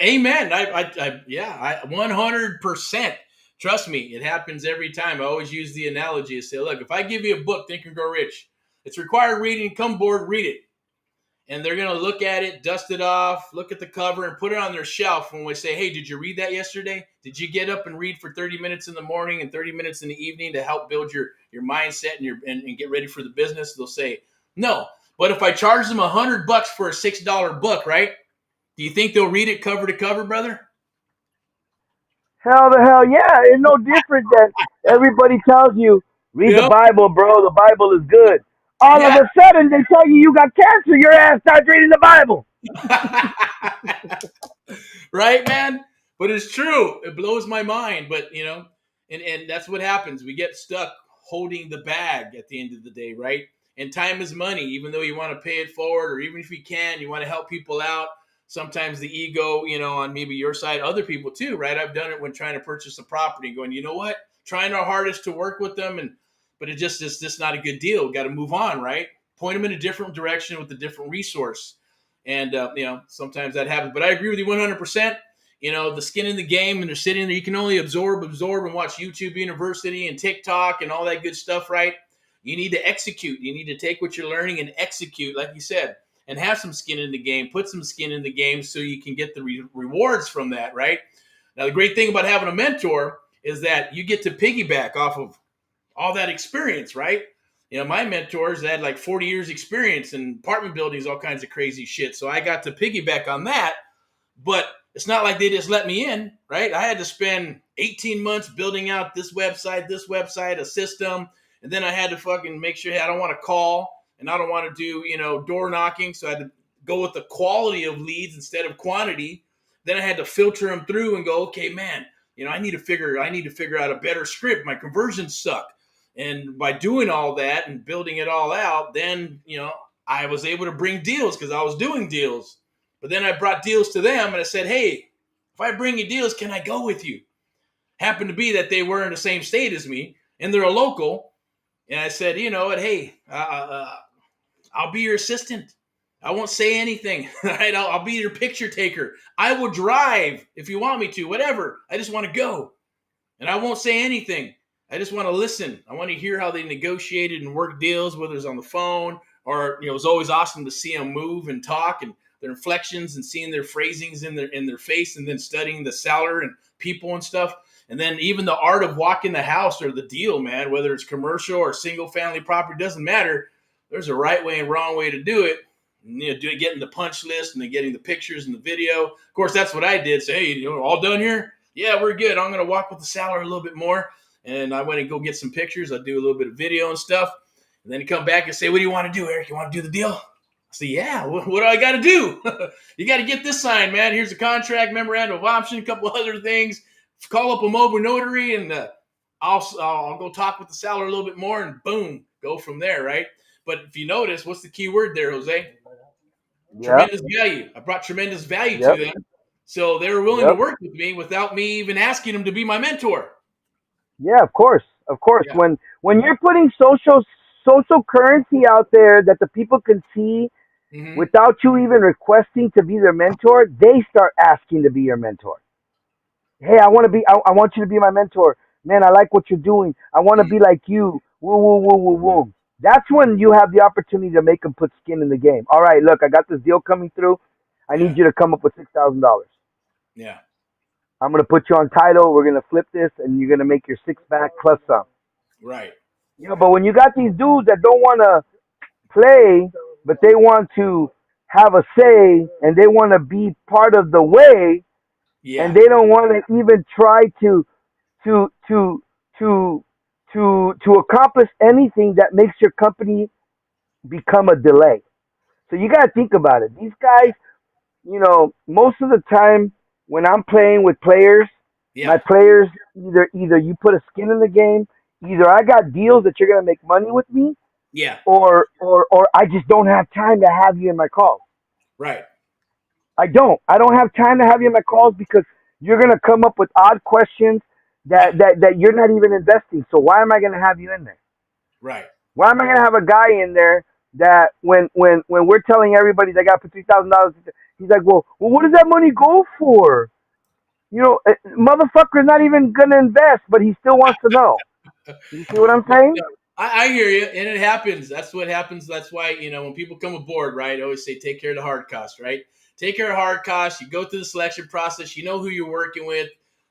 Speaker 1: Amen. I 100%. Trust me, it happens every time. I always use the analogy to say, look, if I give you a book, Think and Grow Rich, it's required reading. Come board, read it. And they're going to look at it, dust it off, look at the cover, and put it on their shelf when we say, hey, did you read that yesterday? Did you get up and read for 30 minutes in the morning and 30 minutes in the evening to help build your mindset and get ready for the business? They'll say, no. But if I charge them $100 for a $6 book, right? Do you think they'll read it cover to cover, brother?
Speaker 2: Hell the hell yeah! It's no different than everybody tells you, read the
Speaker 1: Yep.
Speaker 2: Bible, bro. The Bible is good. All of
Speaker 1: Yeah.
Speaker 2: a sudden, they tell you got cancer. Your ass starts reading the Bible.
Speaker 1: Right, man? But it's true. It blows my mind. But, and that's what happens. We get stuck holding the bag at the end of the day, right? And time is money, even though you want to pay it forward, or even if you can, you want to help people out. Sometimes the ego, on maybe your side, other people too, right? I've done it when trying to purchase a property, going, you know what? Trying our hardest to work with them, but it just is just not a good deal. Got to move on, right? Point them in a different direction with a different resource. And, sometimes that happens. But I agree with you 100%. The skin in the game, and they're sitting there. You can only absorb, and watch YouTube University and TikTok and all that good stuff, right? You need to execute. You need to take what you're learning and execute, like you said, and have some skin in the game. Put some skin in the game so you can get the rewards from that, right? Now, the great thing about having a mentor is that you get to piggyback off of all that experience, right? My mentors had like 40 years experience in apartment buildings, all kinds of crazy shit. So I got to piggyback on that, but it's not like they just let me in, right? I had to spend 18 months building out this website, a system. And then I had to fucking make sure, hey, I don't want to call and I don't want to do, door knocking. So I had to go with the quality of leads instead of quantity. Then I had to filter them through and go, okay, man, I need to figure out a better script. My conversions suck. And by doing all that and building it all out, then, I was able to bring deals because I was doing deals. But then I brought deals to them and I said, hey, if I bring you deals, can I go with you? Happened to be that they were in the same state as me and they're a local. And I said, you know what? Hey, I'll be your assistant. I won't say anything. Right? I'll be your picture taker. I will drive if you want me to, whatever. I just want to go. And I won't say anything. I just want to listen. I want to hear how they negotiated and work deals, whether it's on the phone or, it was always awesome to see them move and talk and their inflections and seeing their phrasings in their face, and then studying the seller and people and stuff. And then even the art of walking the house or the deal, man, whether it's commercial or single family property, doesn't matter. There's a right way and wrong way to do it. getting the punch list and then getting the pictures and the video. Of course, that's what I did. Say, hey, all done here? Yeah, we're good. I'm going to walk with the seller a little bit more. And I went and go get some pictures. I do a little bit of video and stuff. And then you come back and say, what do you want to do, Eric? You want to do the deal? I say, yeah, what do I got to do? You got to get this signed, man. Here's a contract, memorandum of option, a couple other things. Call up a mobile notary, and I'll go talk with the seller a little bit more, and boom, go from there, right? But if you notice, what's the key word there, Jose?
Speaker 2: Yep.
Speaker 1: Tremendous value. I brought tremendous value to them. So they were willing to work with me without me even asking them to be my mentor.
Speaker 2: Yeah, of course. Yeah. When you're putting social currency out there that the people can see without you even requesting to be their mentor, they start asking to be your mentor. Hey, I want you to be my mentor. Man, I like what you're doing. I want to be like you. Woo, woo, woo, woo, woo. That's when you have the opportunity to make them put skin in the game. All right, look, I got this deal coming through. I need you to come up with $6,000.
Speaker 1: Yeah.
Speaker 2: I'm going to put you on title. We're going to flip this, and you're going to make your six back plus some.
Speaker 1: Right.
Speaker 2: But when you got these dudes that don't want to play, but they want to have a say, and they want to be part of the way, and they don't want to even try to accomplish anything that makes your company become a delay. So you got to think about it. These guys, most of the time when I'm playing with players, my players either you put a skin in the game, either I got deals that you're gonna make money with me, or I just don't have time to have you in my calls.
Speaker 1: Right.
Speaker 2: I don't have time to have you in my calls because you're gonna come up with odd questions that you're not even investing. So why am I gonna have you in there?
Speaker 1: Right.
Speaker 2: Why am I gonna have a guy in there that when we're telling everybody they got to put $3,000, he's like, well, what does that money go for? Motherfucker's not even gonna invest, but he still wants to know. You see what I'm saying?
Speaker 1: I hear you, and it happens. That's what happens. That's why, when people come aboard, right, I always say take care of the hard costs, right? Take care of hard costs. You go through the selection process. You know who you're working with.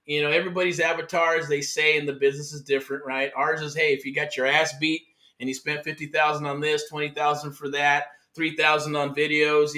Speaker 1: Everybody's avatars, they say, in the business is different, right? Ours is, hey, if you got your ass beat and you spent $50,000 on this, $20,000 for that, $3,000 on videos,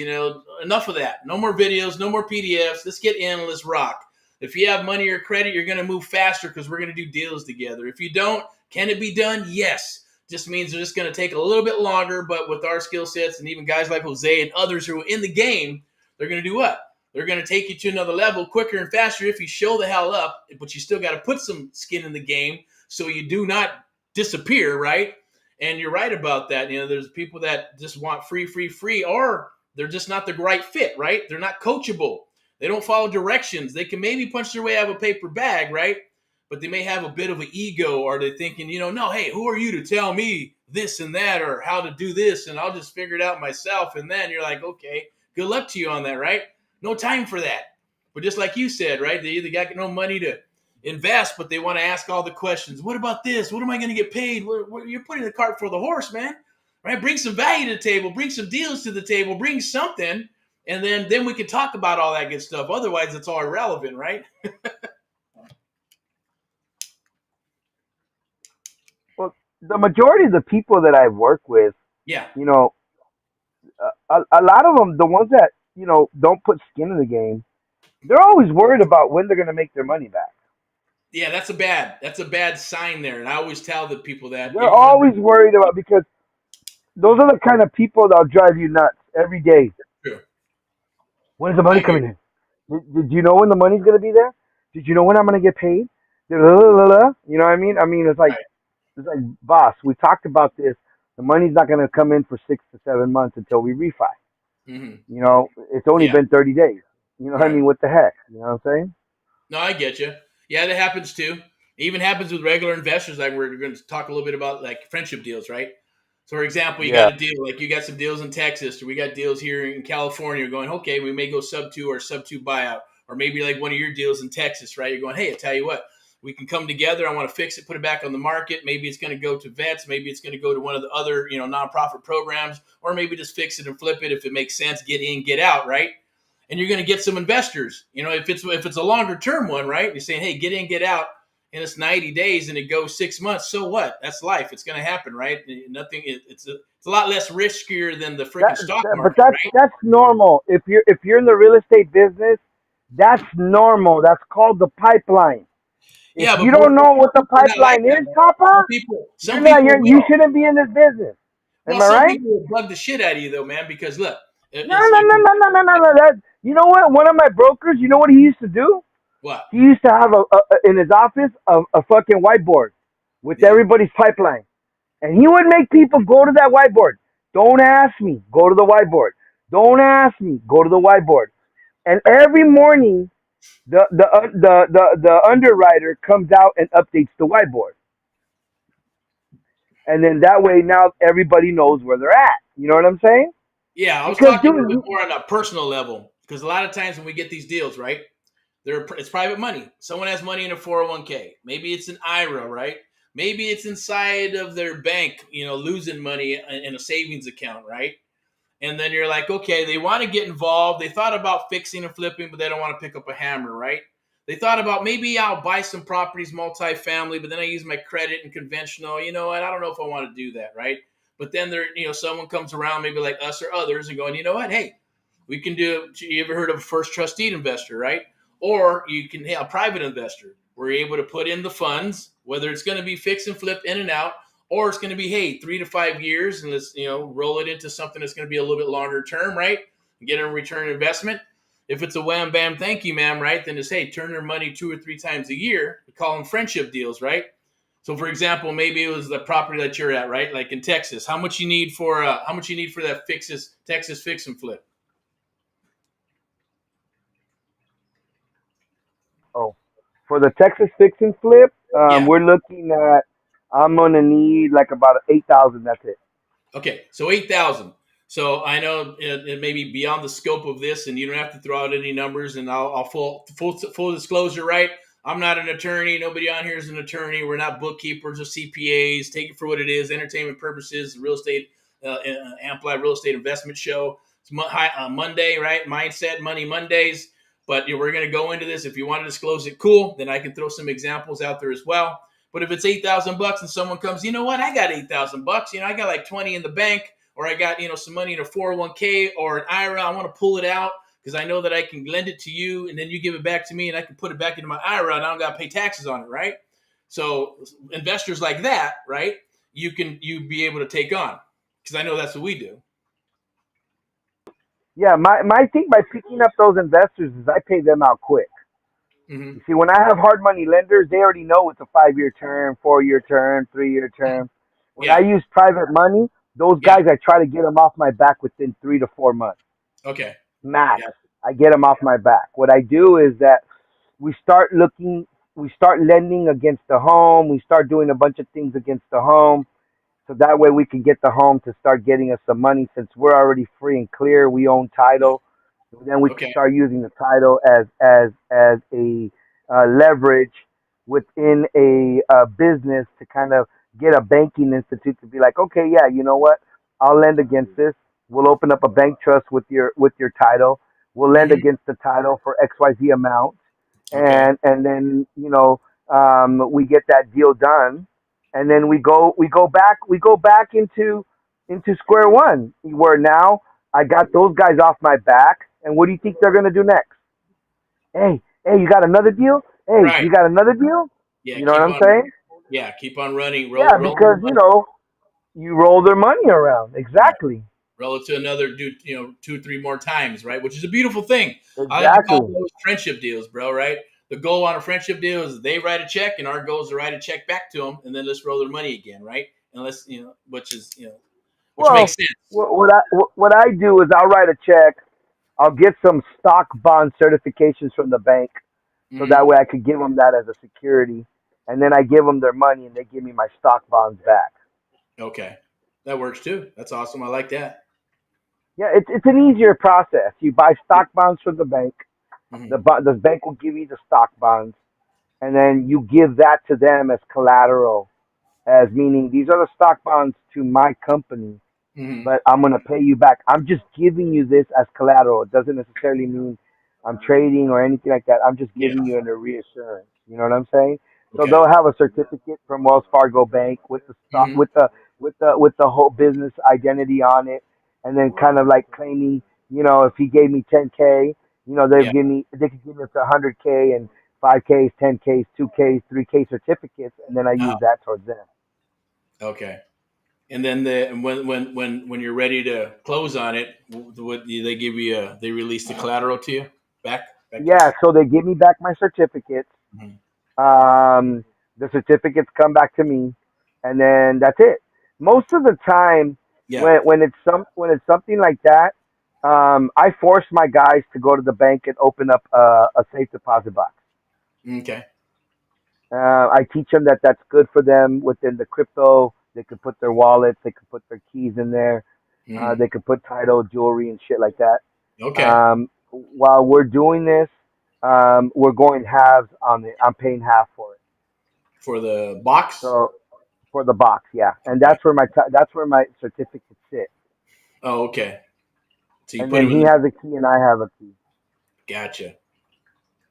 Speaker 1: enough of that. No more videos, no more PDFs. Let's get in, let's rock. If you have money or credit, you're going to move faster because we're going to do deals together. If you don't, can it be done? Yes. Just means they're just going to take a little bit longer, but with our skill sets and even guys like Jose and others who are in the game, they're going to do what? They're going to take you to another level quicker and faster if you show the hell up, but you still got to put some skin in the game so you do not disappear, right? And you're right about that. There's people that just want free, or they're just not the right fit, right? They're not coachable. They don't follow directions. They can maybe punch their way out of a paper bag, right? But they may have a bit of an ego, or they're thinking, no, hey, who are you to tell me this and that or how to do this? And I'll just figure it out myself. And then you're like, okay, good luck to you on that, right? No time for that. But just like you said, right, they either got no money to invest, but they want to ask all the questions. What about this? What am I going to get paid? You're putting the cart before the horse, man. Right? Bring some value to the table. Bring some deals to the table. Bring something. And then we can talk about all that good stuff. Otherwise, it's all irrelevant, right?
Speaker 2: Well, the majority of the people that I've worked with, a lot of them, the ones that, don't put skin in the game, they're always worried about when they're going to make their money back.
Speaker 1: Yeah, that's a bad sign there. And I always tell the people that.
Speaker 2: They're always worried about, because those are the kind of people that'll drive you nuts every day.
Speaker 1: True.
Speaker 2: When's the money coming in? Did you know when the money's going to be there? Did you know when I'm going to get paid? You know what I mean? It's like, It's like, boss, we talked about this. The money's not going to come in for 6 to 7 months until we refi. Mm-hmm. It's only been 30 days. You know what I mean? What the heck? You know what I'm saying?
Speaker 1: No, I get you. Yeah, that happens too. It even happens with regular investors. Like we're going to talk a little bit about like friendship deals, right? So, for example, you got a deal, like you got some deals in Texas, or we got deals here in California. You're going, okay, we may go sub-2 or sub-2 buyout, or maybe like one of your deals in Texas, right? You're going, hey, I tell you what, we can come together. I want to fix it, put it back on the market. Maybe it's going to go to vets. Maybe it's going to go to one of the other, nonprofit programs, or maybe just fix it and flip it if it makes sense. Get in, get out, right? And you're going to get some investors. If it's a longer term one, right? You're saying, hey, get in, get out. and it's 90 days and it goes 6 months, so what? That's life. It's going to happen, right? Nothing. It's a lot less riskier than the freaking stock
Speaker 2: But
Speaker 1: market, right?
Speaker 2: that's normal. If you're in the real estate business, that's normal. That's called the pipeline. If
Speaker 1: Yeah, but
Speaker 2: you don't
Speaker 1: most
Speaker 2: know what the
Speaker 1: people are not like
Speaker 2: pipeline
Speaker 1: that,
Speaker 2: is,
Speaker 1: man.
Speaker 2: Papa,
Speaker 1: Some people
Speaker 2: you
Speaker 1: will.
Speaker 2: shouldn't be in this business.
Speaker 1: Well,
Speaker 2: Am I
Speaker 1: some
Speaker 2: right?
Speaker 1: people will bug the shit out of you though, man. Because look,
Speaker 2: No, no, no, no, no, no, no, no. That you know what? One of my brokers, you know what he used to do?
Speaker 1: what?
Speaker 2: He used to have in his office a fucking whiteboard with
Speaker 1: Yeah.
Speaker 2: everybody's pipeline, and he would make people go to that whiteboard. Don't ask me. Go to the whiteboard. Don't ask me. Go to the whiteboard. And every morning, the underwriter comes out and updates the whiteboard, and then that way now everybody knows where they're at. You know what I'm saying?
Speaker 1: Yeah, I was
Speaker 2: Because
Speaker 1: talking a little bit
Speaker 2: dude,
Speaker 1: more on a personal level because a lot of times when we get these deals, right? It's private money. Someone has money in a 401k. Maybe it's an IRA, right? Maybe it's inside of their bank, losing money in a savings account, right? And then you're like, okay, they want to get involved. They thought about fixing and flipping, but they don't want to pick up a hammer, right? They thought about maybe I'll buy some properties, multifamily, but then I use my credit and conventional. You know what? I don't know if I want to do that, right? But then someone comes around, maybe like us or others, and going, you know what? Hey, we can do. You ever heard of a first trusted investor, right? Or you can have a private investor. We're able to put in the funds, whether it's going to be fix and flip in and out, or it's going to be, hey, 3 to 5 years, and let's roll it into something that's going to be a little bit longer term, right? And get a return investment. If it's a wham bam thank you ma'am, right, then it's, hey, turn their money 2 or 3 times a year. We call them friendship deals, right? So for example, maybe it was the property that you're at, right? Like in Texas, how much you need for that Texas fix and flip?
Speaker 2: oh, for the Texas fix and flip,
Speaker 1: Yeah.
Speaker 2: we're looking at. I'm gonna need like about 8,000. That's it.
Speaker 1: Okay, so 8,000. So I know it may be beyond the scope of this, and you don't have to throw out any numbers. And I'll full disclosure, right? I'm not an attorney. Nobody on here is an attorney. We're not bookkeepers or CPAs. Take it for what it is. Entertainment purposes. Real estate, Amplified Real Estate Investment Show. It's Monday, right? Mindset Money Mondays. But we're going to go into this. If you want to disclose it, cool. Then I can throw some examples out there as well. But if it's $8,000 and someone comes, you know what? I got $8,000. I got like 20 in the bank, or I got some money in a 401k or an IRA. I want to pull it out because I know that I can lend it to you, and then you give it back to me, and I can put it back into my IRA, and I don't got to pay taxes on it, right? So investors like that, right? You'd be able to take on because I know that's what we do.
Speaker 2: Yeah, my thing by picking up those investors is I pay them out quick.
Speaker 1: Mm-hmm.
Speaker 2: You see, when I have hard money lenders, they already know it's a 5-year term, 4-year term, 3-year term. When I
Speaker 1: Yeah.
Speaker 2: use private money, those
Speaker 1: Yeah.
Speaker 2: guys, I try to get them off my back within 3 to 4 months
Speaker 1: Okay.
Speaker 2: max.
Speaker 1: Yeah.
Speaker 2: I get them off my back. What I do is that we start looking, we start lending against the home. We start doing a bunch of things against the home. So that way we can get the home to start getting us some money since we're already free and clear. We own
Speaker 1: Yeah.
Speaker 2: title. Then we can
Speaker 1: Okay.
Speaker 2: start using the title as a leverage within a business to kind of get a banking institute to be like, okay, yeah, you know what? I'll lend against this. We'll open up a bank trust with your title. We'll lend
Speaker 1: Mm-hmm.
Speaker 2: against the title for XYZ amount,
Speaker 1: Okay.
Speaker 2: and then we get that deal done, and then we go back into square one where now I got those guys off my back, and what do you think they're gonna do next? Hey, you got another deal? Hey,
Speaker 1: Right.
Speaker 2: you got another deal?
Speaker 1: Yeah.
Speaker 2: You know what I'm saying?
Speaker 1: Keep on running.
Speaker 2: Yeah,
Speaker 1: Roll the
Speaker 2: because
Speaker 1: money.
Speaker 2: you roll their money around.
Speaker 1: Right.
Speaker 2: Exactly.
Speaker 1: Roll it to another, do 2 3 more times, right? Which is a beautiful thing. I like to call
Speaker 2: Exactly.
Speaker 1: those friendship deals, bro. Right? The goal on a friendship deal is they write a check, and our goal is to write a check back to them, and then let's roll their money again, right? And let's, which makes
Speaker 2: Well,
Speaker 1: sense.
Speaker 2: what I do is I'll write a check. I'll get some stock bond certifications from the bank, so
Speaker 1: Hmm.
Speaker 2: that way I could give them that as a security, and then I give them their money, and they give me my stock bonds back.
Speaker 1: Okay, that works too. That's awesome. I like that.
Speaker 2: Yeah, it's an easier process. You buy stock bonds from the bank.
Speaker 1: Hmm.
Speaker 2: The bank will give you the stock bonds, and then you give that to them as collateral, as meaning these are the stock bonds to my company,
Speaker 1: Hmm.
Speaker 2: but I'm gonna pay you back. I'm just giving you this as collateral. It doesn't necessarily mean I'm trading or anything like that. I'm just
Speaker 1: Yeah.
Speaker 2: giving you a reassurance. You know what I'm saying? So
Speaker 1: Okay.
Speaker 2: they'll have a certificate from Wells Fargo Bank with the stock,
Speaker 1: Hmm.
Speaker 2: with the whole business identity on it, and then kind of like claiming, if he gave me 10K,
Speaker 1: Yeah.
Speaker 2: they could give me up to 100K and 5Ks, 10Ks, 2Ks, 3K certificates, and then I
Speaker 1: Uh,
Speaker 2: use that towards them.
Speaker 1: okay. And then when you're ready to close on it, what do they give you? They release the collateral to you back to you.
Speaker 2: Yeah, so they give me back my certificates.
Speaker 1: Mhm.
Speaker 2: Um, the certificates come back to me, and then that's it. Most of the time,
Speaker 1: Yeah.
Speaker 2: when it's something like that, I force my guys to go to the bank and open up a safe deposit box.
Speaker 1: Okay.
Speaker 2: I teach them that that's good for them within the crypto. They could put their wallets, they could put their keys in there,
Speaker 1: Hmm.
Speaker 2: they could put title, jewelry, and shit like that.
Speaker 1: Okay.
Speaker 2: While we're doing this, we're going halves on it. I'm paying half for it.
Speaker 1: For the box.
Speaker 2: So for the box, yeah, and
Speaker 1: Okay.
Speaker 2: that's where my certificates sit.
Speaker 1: Oh, okay. So you
Speaker 2: And
Speaker 1: put
Speaker 2: then
Speaker 1: them in
Speaker 2: he
Speaker 1: the.
Speaker 2: has a key and I have a key.
Speaker 1: Gotcha.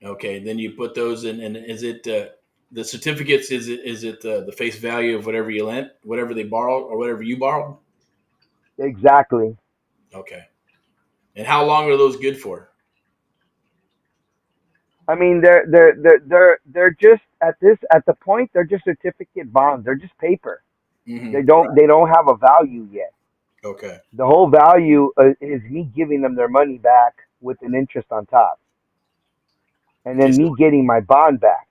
Speaker 1: Okay. Then you put those in, and is it the certificates? Is it the face value of whatever you lent, whatever they borrowed, or whatever you borrowed?
Speaker 2: Exactly.
Speaker 1: Okay. And how long are those good for?
Speaker 2: I mean, they're just at the point they're just certificate bonds. They're just paper.
Speaker 1: Hmm.
Speaker 2: They don't have a value yet.
Speaker 1: Okay.
Speaker 2: The whole value is me giving them their money back with an interest on top, and
Speaker 1: Okay.
Speaker 2: then me getting my bond back.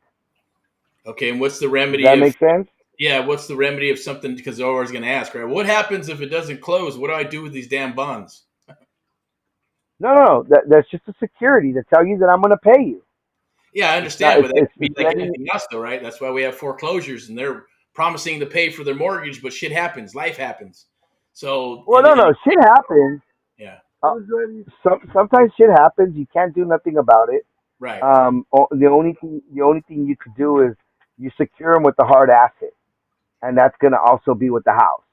Speaker 1: Okay. And what's the
Speaker 2: Does
Speaker 1: remedy
Speaker 2: that
Speaker 1: if?
Speaker 2: make sense?
Speaker 1: Yeah. What's the remedy of something? Because they're always going to ask, right? What happens if it doesn't close? What do I do with these damn bonds?
Speaker 2: No, no, no. That's just a security to tell you that I'm going to pay you.
Speaker 1: Yeah, I
Speaker 2: It's not.
Speaker 1: understand, but that could be
Speaker 2: It's
Speaker 1: like
Speaker 2: letting.
Speaker 1: anything else, though, right? That's why we have foreclosures, and they're promising to pay for their mortgage, but shit happens, life happens. So,
Speaker 2: Well, no, no. Shit happens.
Speaker 1: yeah,
Speaker 2: Sometimes shit happens. You can't do nothing about it.
Speaker 1: right,
Speaker 2: The only thing you could do is you secure them with the hard asset, and that's gonna also be with the house.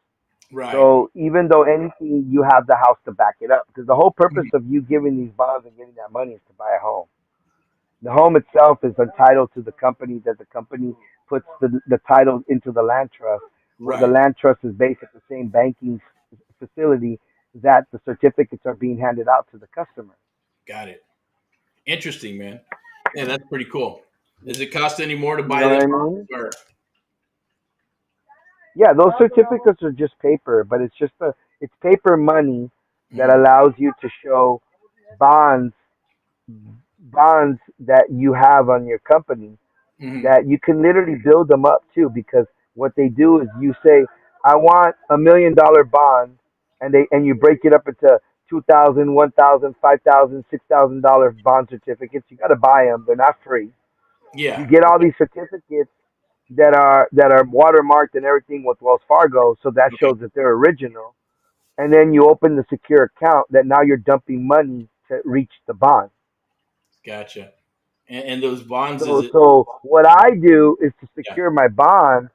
Speaker 1: right,
Speaker 2: So even though anything, you have the house to back it up, because the whole purpose
Speaker 1: mhm,
Speaker 2: of you giving these bonds and getting that money is to buy a home. The home itself is entitled to the company that the company puts the title into the land trust, where the
Speaker 1: right.
Speaker 2: land trust is based at the same banking facility that the certificates are being handed out to the customer.
Speaker 1: Got it. Interesting, man. Yeah, that's pretty cool. Does it cost any more to
Speaker 2: You
Speaker 1: buy
Speaker 2: know what
Speaker 1: those
Speaker 2: I
Speaker 1: bonds,
Speaker 2: mean?
Speaker 1: or
Speaker 2: Yeah, those certificates are just paper, but it's paper money that
Speaker 1: mhm,
Speaker 2: allows you to show bonds bonds that you have on your company
Speaker 1: mhm,
Speaker 2: that you can literally build them up too, because what they do is you say, I want $1 million bond, and you break it up into 2,000, 1,000, 5,000, $6,000 bond certificates. You got to buy them. They're not free. You
Speaker 1: yeah,
Speaker 2: get all these certificates that are watermarked and everything with Wells Fargo, so that
Speaker 1: okay,
Speaker 2: shows that they're original. And then you open the secure account that now you're dumping money to reach the bond.
Speaker 1: gotcha. And those bonds, is
Speaker 2: So
Speaker 1: it?
Speaker 2: so what I do is to
Speaker 1: Yeah,
Speaker 2: secure my bond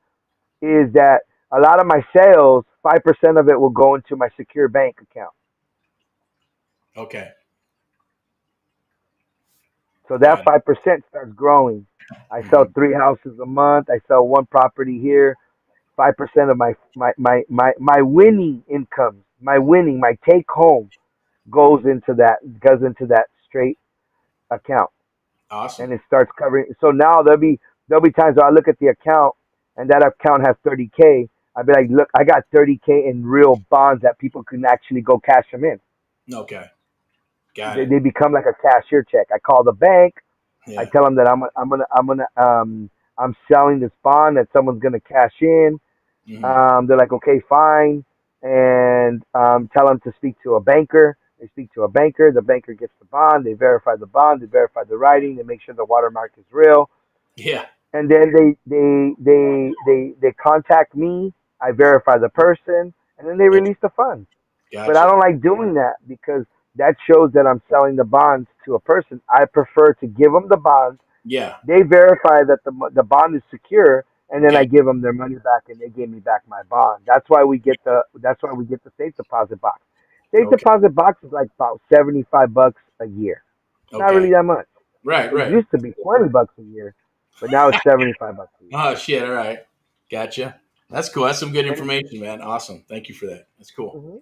Speaker 2: is that a lot of my sales, 5% of it will go into my secure bank account.
Speaker 1: okay,
Speaker 2: So
Speaker 1: got
Speaker 2: that 5% starts growing. I
Speaker 1: it.
Speaker 2: sell
Speaker 1: Hmm.
Speaker 2: 3 houses a month. I sell one property here. 5% of my winning income, my take home goes into that straight account,
Speaker 1: Awesome.
Speaker 2: and it starts covering. So now there'll be times where I look at the account and that account has 30K. I'd be like, look, I got 30K in real bonds that people can actually go cash them in.
Speaker 1: Okay, got
Speaker 2: They,
Speaker 1: it.
Speaker 2: they become like a cashier check. I call the bank. I
Speaker 1: Yeah.
Speaker 2: tell them that I'm selling this bond that someone's gonna cash in.
Speaker 1: Hmm.
Speaker 2: They're like, okay, fine, and tell them to speak to a banker. They speak to a banker. The banker gets the bond. They verify the bond. They verify the writing. They make sure the watermark is real,
Speaker 1: Yeah.
Speaker 2: and then they contact me. I verify the person, and then they
Speaker 1: Okay.
Speaker 2: release the funds. But I
Speaker 1: Gotcha.
Speaker 2: don't like doing that because that shows that I'm selling the bonds to a person. I prefer to give them the bonds.
Speaker 1: Yeah.
Speaker 2: They verify that the bond is secure, and then
Speaker 1: Okay.
Speaker 2: I give them their money back, and they give me back my bond. That's why we get the safe deposit box. Safe
Speaker 1: Okay.
Speaker 2: deposit box is like about $75 a year. It's not
Speaker 1: Okay.
Speaker 2: really that much.
Speaker 1: Right.
Speaker 2: It
Speaker 1: Right.
Speaker 2: used to be $20 a year, but now it's 75 bucks a year.
Speaker 1: Oh shit! All right, gotcha. That's cool. That's some good
Speaker 2: And
Speaker 1: information, man. Awesome. Thank you for that. That's cool.
Speaker 2: mhm.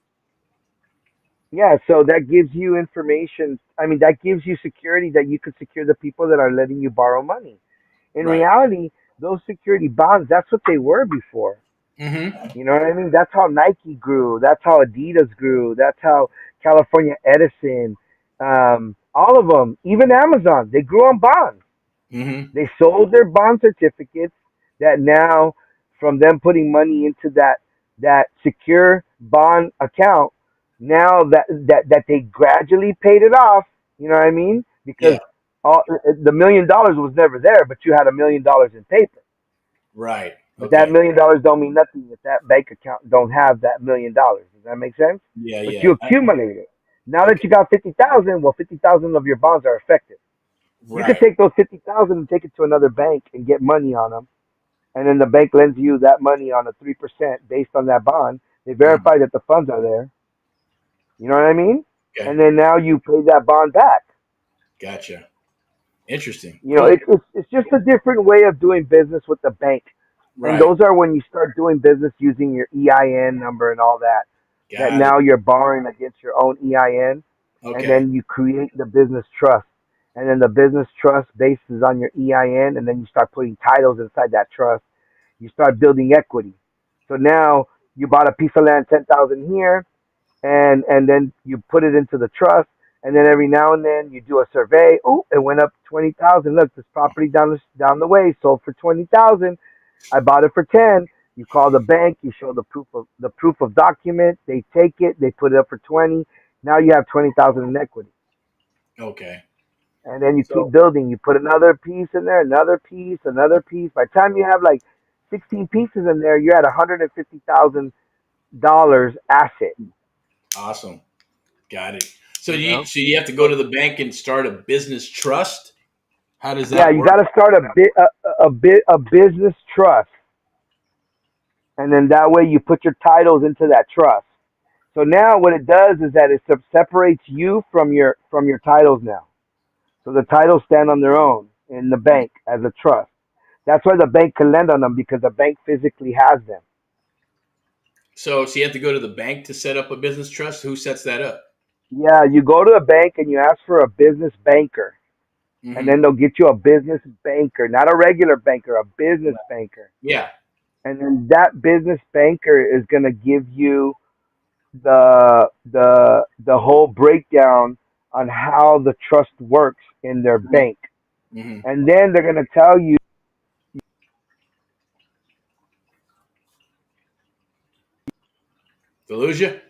Speaker 2: Yeah, so that gives you information. I mean, that gives you security that you could secure the people that are letting you borrow money. In
Speaker 1: Right.
Speaker 2: reality, those security bonds, that's what they were before.
Speaker 1: Mm-hmm.
Speaker 2: You know what I mean? That's how Nike grew. That's how Adidas grew. That's how California Edison, all of them, even Amazon, they grew on bonds.
Speaker 1: Mm-hmm.
Speaker 2: They sold their bond certificates that now, from them putting money into that secure bond account, now that they gradually paid it off. You know what I mean? Because
Speaker 1: Yeah.
Speaker 2: the $1 million was never there, but you had $1 million in paper.
Speaker 1: Right.
Speaker 2: But that
Speaker 1: Okay.
Speaker 2: $1 million don't mean nothing if that bank account don't have that $1 million. Does that make sense?
Speaker 1: Yeah.
Speaker 2: But you
Speaker 1: Yeah.
Speaker 2: accumulate it. Now that
Speaker 1: Okay.
Speaker 2: you got 50,000, well, 50,000 of your bonds are effective. You could
Speaker 1: Right.
Speaker 2: take those 50,000 and take it to another bank and get money on them, and then the bank lends you that money on a 3% based on that bond. They
Speaker 1: Mhm.
Speaker 2: verify that the funds are there. You know what I mean?
Speaker 1: Okay.
Speaker 2: And then now you pay that bond back.
Speaker 1: Gotcha. Interesting.
Speaker 2: You know,
Speaker 1: Cool.
Speaker 2: it's just a different way of doing business with the bank. And
Speaker 1: Right.
Speaker 2: those are when you start doing business using your EIN number and all that. That
Speaker 1: Got it.
Speaker 2: now you're borrowing against your own EIN, and
Speaker 1: Okay.
Speaker 2: then you create the business trust. And then the business trust bases on your EIN, and then you start putting titles inside that trust. You start building equity. So now you bought a piece of land, 10,000 here, and then you put it into the trust, and then every now and then you do a survey. Oh, it went up 20,000. Look, this property down the way sold for 20,000. I bought it for 10. You call the bank, you show the proof of document. They take it, they put it up for 20. Now you have 20,000 in equity,
Speaker 1: Okay.
Speaker 2: and then you keep
Speaker 1: So
Speaker 2: building. You put another piece in there, another piece, another piece. By the time you have like 16 pieces in there, you're at $150,000 asset.
Speaker 1: awesome. Got it. So
Speaker 2: You
Speaker 1: you
Speaker 2: know.
Speaker 1: so you have to go
Speaker 2: So
Speaker 1: to the bank and start a business trust? How does
Speaker 2: yeah,
Speaker 1: that
Speaker 2: you
Speaker 1: work?
Speaker 2: got to start a business trust, and then that way you put your titles into that trust. So now what it does is that it separates you from your titles now. So the titles stand on their own in the bank as a trust. That's why the bank can lend on them because the bank physically has them.
Speaker 1: So you have to go to the bank to set up a business trust? Who sets that up?
Speaker 2: Yeah, you go to a bank and you ask for a business banker, and
Speaker 1: Mm-hmm.
Speaker 2: then they'll get you a business banker, not a regular banker, a business
Speaker 1: Right.
Speaker 2: banker.
Speaker 1: Yeah.
Speaker 2: And then that business banker is going to give you the whole breakdown on how the trust works in their bank.
Speaker 1: Mm-hmm.
Speaker 2: And then they're going to tell you.
Speaker 1: Delusia?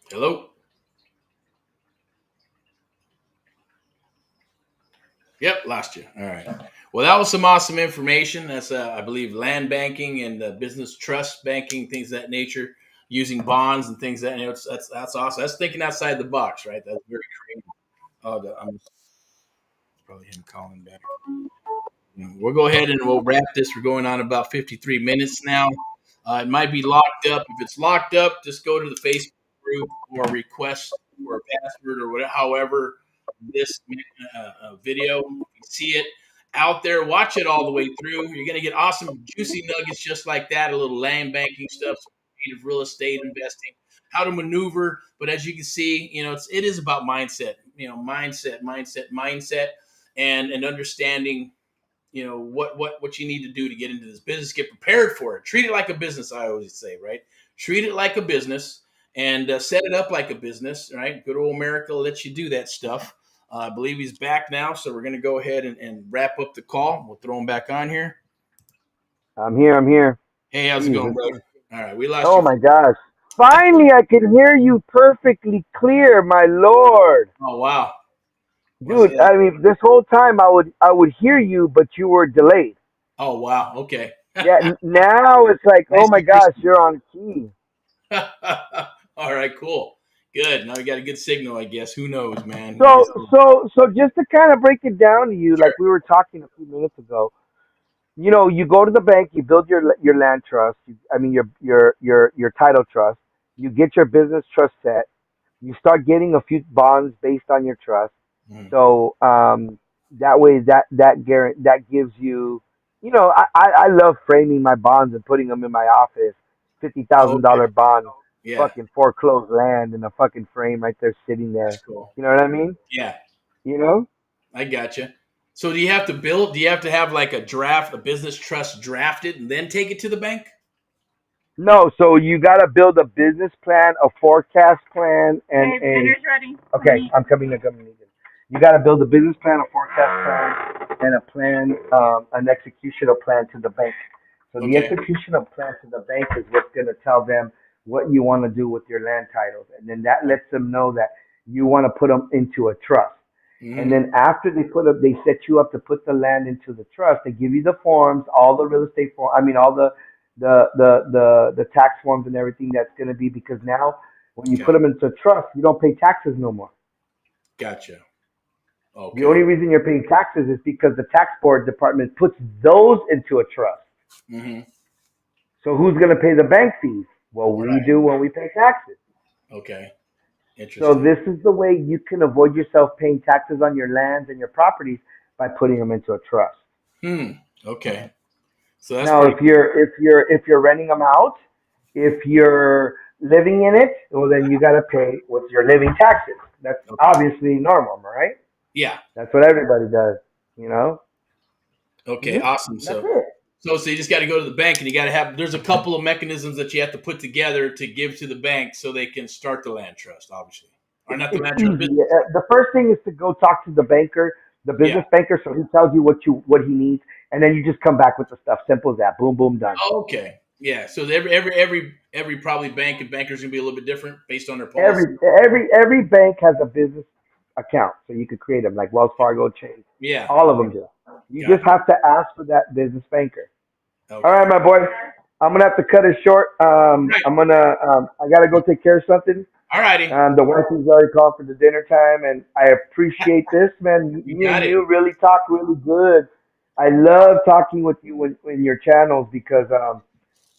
Speaker 1: Hello? Yep, lost you. All right. Well, that was some awesome information. That's, I believe, land banking and business trust banking, things of that nature, using bonds and things that. That's awesome. That's thinking outside the box, right? That's very creative. Oh, I'm probably him calling back. We'll go ahead and we'll wrap this. We're going on about 53 minutes now. It might be locked up. If it's locked up, just go to the Facebook group or request for a password or whatever. However, this video, if you see it out there, watch it all the way through. You're going to get awesome, juicy nuggets just like that. A little land banking stuff, some creative real estate investing, how to maneuver. But as you can see, it is about mindset. Mindset, and understanding what you need to do to get into this business, get prepared for it, treat it like a business. I always say, right? Treat it like a business and set it up like a business, right? Good old America lets you do that stuff. I believe he's back now, so we're going to go ahead and wrap up the call. We'll throw him back on here.
Speaker 2: I'm here. I'm here.
Speaker 1: Hey, how's it going,
Speaker 2: Jesus.
Speaker 1: brother? All right, we lost
Speaker 2: Oh
Speaker 1: you.
Speaker 2: my gosh. Finally, I can hear you perfectly clear, my lord.
Speaker 1: Oh wow, was
Speaker 2: Dude, I mean, this whole time I would hear you, but you were delayed.
Speaker 1: oh wow, okay.
Speaker 2: Yeah, now it's like, oh
Speaker 1: Nice
Speaker 2: my
Speaker 1: and
Speaker 2: gosh,
Speaker 1: crispy.
Speaker 2: you're on key.
Speaker 1: All right, cool, good. Now we got a good signal, I guess. Who knows, man? Like I
Speaker 2: So,
Speaker 1: said,
Speaker 2: so just to kind of break it down to you,
Speaker 1: sure.
Speaker 2: like we were talking a few minutes ago, you go to the bank, you build your land trust, I mean your title trust, you get your business trust set, you start getting a few bonds based on your trust,
Speaker 1: Mm.
Speaker 2: So that way, that gives you, I love framing my bonds and putting them in my office. fifty thousand
Speaker 1: Okay.
Speaker 2: dollar bond,
Speaker 1: Yeah.
Speaker 2: fucking foreclosed land in a fucking frame right there sitting
Speaker 1: That's
Speaker 2: there.
Speaker 1: cool.
Speaker 2: You know what I mean?
Speaker 1: Yeah.
Speaker 2: You know?
Speaker 1: I gotcha. So do you have to build? Do you have to have like a business trust drafted and then take it to the bank?
Speaker 2: No, so you got to build a business plan, a forecast plan, and a. Dinner's ready. Okay, I'm coming. I'm coming. You got to build a business plan, a forecast plan, and a plan, an executional plan to the bank. So the
Speaker 1: Okay.
Speaker 2: executional plan to the bank is what's going to tell them what you want to do with your land titles, and then that lets them know that you want to put them into a trust. And
Speaker 1: Mm-hmm.
Speaker 2: then after they set you up to put the land into the trust. They give you the forms, all the real estate form. I mean, all the tax forms and everything that's going to be, because now when you put
Speaker 1: Okay.
Speaker 2: them into trust, you don't pay taxes no more.
Speaker 1: Gotcha.
Speaker 2: The only
Speaker 1: Okay.
Speaker 2: reason you're paying taxes is because the tax board department puts those into a trust.
Speaker 1: Mm-hmm.
Speaker 2: So who's going to pay the bank fees? Well, we
Speaker 1: Right.
Speaker 2: do when we pay taxes.
Speaker 1: Okay.
Speaker 2: So
Speaker 1: Interesting.
Speaker 2: this is the way you can avoid yourself paying taxes on your lands and your properties, by putting them into a trust.
Speaker 1: Hmm. Okay. So that's
Speaker 2: Now,
Speaker 1: pretty cool.
Speaker 2: if you're renting them out, if you're living in it, well, then you got to pay with your living taxes. That's
Speaker 1: Okay.
Speaker 2: obviously normal, right?
Speaker 1: Yeah.
Speaker 2: That's what everybody does, you know.
Speaker 1: Okay.
Speaker 2: hmm
Speaker 1: Awesome.
Speaker 2: That's
Speaker 1: So
Speaker 2: it.
Speaker 1: so you just got to go to the bank and you got to have. There's a couple of mechanisms that you have to put together to give to the bank so they can start the land trust, obviously, or not the
Speaker 2: It's
Speaker 1: land trust
Speaker 2: easy.
Speaker 1: business.
Speaker 2: The first thing is to go talk to the banker, the
Speaker 1: Yeah.
Speaker 2: business banker, so he tells you what he needs, and then you just come back with the stuff. Simple as that. Boom, boom, done.
Speaker 1: Okay. Yeah. So every probably bank and banker's gonna be a little bit different based on their policy.
Speaker 2: Every bank has a business account, so you could create them like Wells Fargo, Chase.
Speaker 1: Yeah.
Speaker 2: All of them do. You
Speaker 1: Got
Speaker 2: just
Speaker 1: it.
Speaker 2: have to ask for that business banker. All right,
Speaker 1: Okay.
Speaker 2: my boy. I'm gonna have to cut it short.
Speaker 1: Right.
Speaker 2: I gotta go take care of something.
Speaker 1: All righty.
Speaker 2: The wife is already called for the dinner time, and I appreciate this, man.
Speaker 1: You
Speaker 2: Me
Speaker 1: got
Speaker 2: and
Speaker 1: it.
Speaker 2: you really talk really good. I love talking with you in your channels, because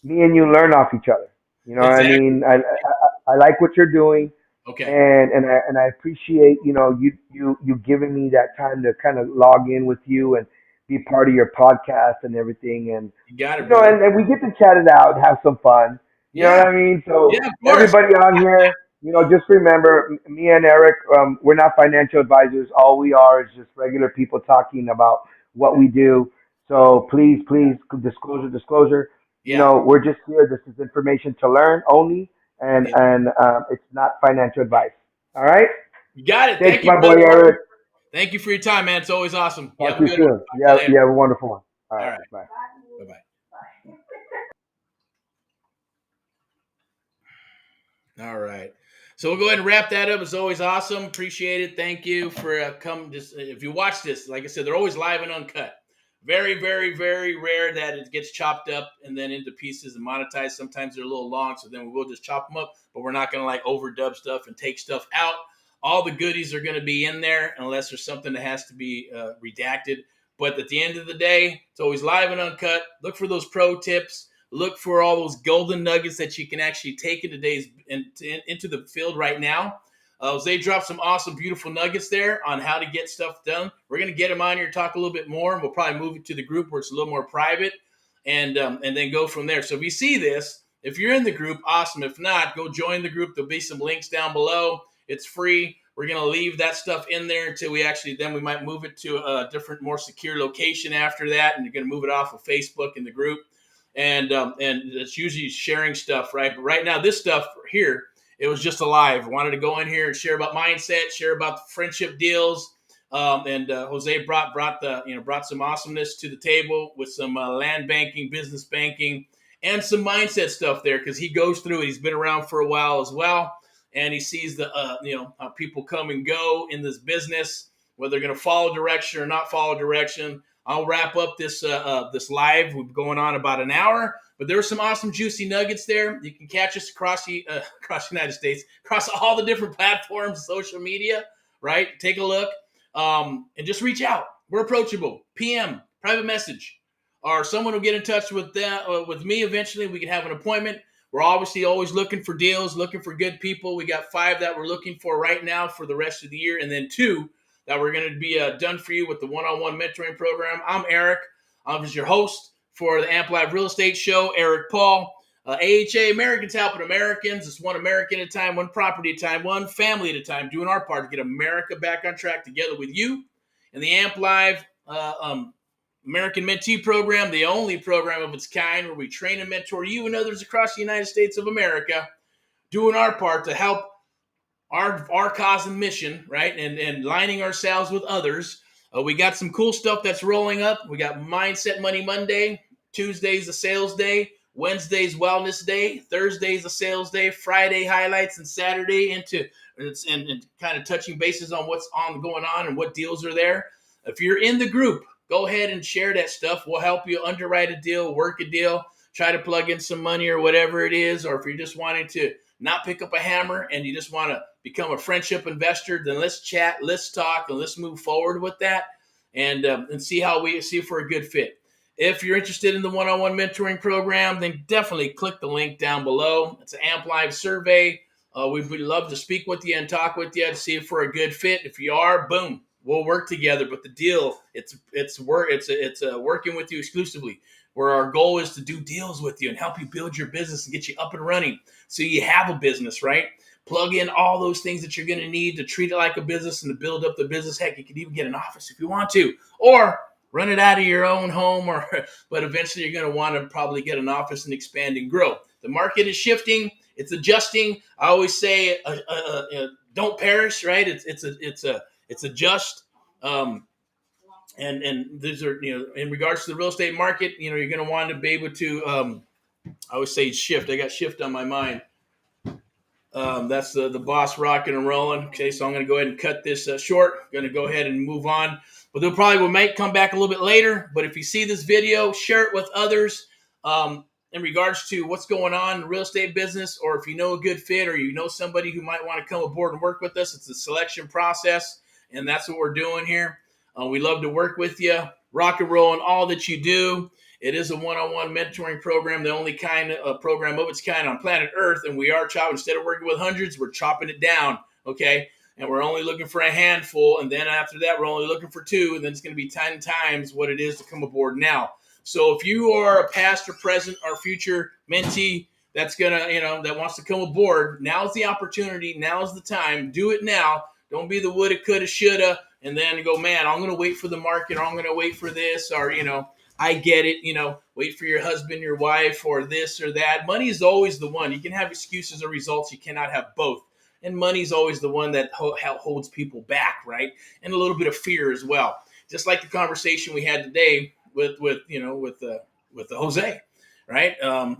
Speaker 2: me and you learn off each other. You know what I
Speaker 1: Exactly.
Speaker 2: mean? I like what you're doing,
Speaker 1: Okay.
Speaker 2: and I appreciate, you giving me that time to kind of log in with you and be part of your podcast and everything, and
Speaker 1: You got it,
Speaker 2: you know,
Speaker 1: brother.
Speaker 2: and we get to chat it out, have some fun. You know what
Speaker 1: Yeah.
Speaker 2: I mean? So
Speaker 1: Yeah, of course.
Speaker 2: everybody on here, just remember, me and Eric, we're not financial advisors. All we are is just regular people talking about what we do. So please, disclosure.
Speaker 1: Yeah.
Speaker 2: We're just here. This is information to learn only, and
Speaker 1: Yeah.
Speaker 2: and it's not financial advice. All right.
Speaker 1: You got it.
Speaker 2: Thanks,
Speaker 1: Thank you,
Speaker 2: my boy
Speaker 1: brother.
Speaker 2: Eric.
Speaker 1: Thank you for your time, man. It's always awesome. You have
Speaker 2: Talk
Speaker 1: a
Speaker 2: to you
Speaker 1: good one.
Speaker 2: soon.
Speaker 1: Talk to you
Speaker 2: Yeah,
Speaker 1: later.
Speaker 2: you have a wonderful one. All
Speaker 1: All
Speaker 2: right.
Speaker 1: right.
Speaker 2: Bye.
Speaker 1: Bye bye. All right. So we'll go ahead and wrap that up. It's always awesome. Appreciate it. Thank you for coming. This, if you watch this, like I said, they're always live and uncut. Very, very, very rare that it gets chopped up and then into pieces and monetized. Sometimes they're a little long, so then we'll just chop them up. But we're not going to like overdub stuff and take stuff out. All the goodies are going to be in there unless there's something that has to be redacted. But at the end of the day, it's always live and uncut. Look for those pro tips. Look for all those golden nuggets that you can actually take into the field right now. Jose dropped some awesome, beautiful nuggets there on how to get stuff done. We're going to get him on here, talk a little bit more, and we'll probably move it to the group where it's a little more private, and then go from there. So if you see this, if you're in the group, awesome. If not, go join the group. There'll be some links down below. It's free. We're going to leave that stuff in there until then we might move it to a different, more secure location after that, and you're going to move it off of Facebook in the group. And it's usually sharing stuff, right? But right now, this stuff here, it was just alive. I wanted to go in here and share about mindset, share about the friendship deals. And Jose brought some awesomeness to the table with some land banking, business banking, and some mindset stuff there because he goes through it. He's been around for a while as well, and he sees how people come and go in this business, whether they're going to follow direction or not follow direction. I'll wrap up this live. We're going on about an hour, but there were some awesome juicy nuggets there. You can catch us across the United States, across all the different platforms, social media. Right? Take a look and just reach out. We're approachable. PM, private message, or someone will get in touch with me eventually. We can have an appointment. We're obviously always looking for deals, looking for good people. We got 5 that we're looking for right now for the rest of the year, and then 2 that we're going to be done for you with the one-on-one mentoring program. I'm Eric. I'm your host for the Amp Live Real Estate Show, Erick Paul. AHA, Americans Helping Americans. It's one American at a time, one property at a time, one family at a time, doing our part to get America back on track together with you. And the Amp Live American Mentee Program, the only program of its kind where we train and mentor you and others across the United States of America, doing our part to help our cause and mission, right? And lining ourselves with others. We got some cool stuff that's rolling up. We got Mindset Money Monday. Tuesday's a sales day. Wednesday's wellness day. Thursday's a sales day. Friday highlights, and Saturday into and kind of touching bases on what's going on and what deals are there. If you're in the group, go ahead and share that stuff. We'll help you underwrite a deal, work a deal, try to plug in some money or whatever it is. Or if you're just wanting to not pick up a hammer and you just want to become a friendship investor, then let's chat, let's talk, and let's move forward with that and see if we're a good fit. If you're interested in the one-on-one mentoring program, then definitely click the link down below. It's an Amp Live survey. We'd love to speak with you and talk with you to see if we're a good fit. If you are, boom, we'll work together. But the deal, it's working with you exclusively, where our goal is to do deals with you and help you build your business and get you up and running so you have a business, right? Plug in all those things that you're going to need to treat it like a business and to build up the business. Heck, you can even get an office if you want to, or run it out of your own home, but eventually you're going to want to probably get an office and expand and grow. The market is shifting. It's adjusting. I always say, don't perish, right? It's adjust. And these are, in regards to the real estate market, you're going to want to be able to, I always say shift. I got shift on my mind. That's the boss rocking and rolling. Okay, so I'm going to go ahead and cut this short. Going to go ahead and move on. But we might come back a little bit later. But if you see this video, share it with others in regards to what's going on in the real estate business, or if you know a good fit or you know somebody who might want to come aboard and work with us. It's a selection process, and that's what we're doing here. We love to work with you, rock and roll in all that you do. It is a one-on-one mentoring program, the only kind of program of its kind on planet Earth, and we are chopping. Instead of working with hundreds, we're chopping it down, okay? And we're only looking for a handful, and then after that, we're only looking for 2, and then it's going to be 10 times what it is to come aboard now. So if you are a past or present or future mentee that's going to, that wants to come aboard, now's the opportunity, now's the time. Do it now. Don't be the woulda, coulda, shoulda, and then go, man, I'm going to wait for the market, or I'm going to wait for this, or, I get it, wait for your husband, your wife, or this or that. Money is always the one. You can have excuses or results. You cannot have both. And money is always the one that holds people back, right? And a little bit of fear as well. Just like the conversation we had today with the Jose, right?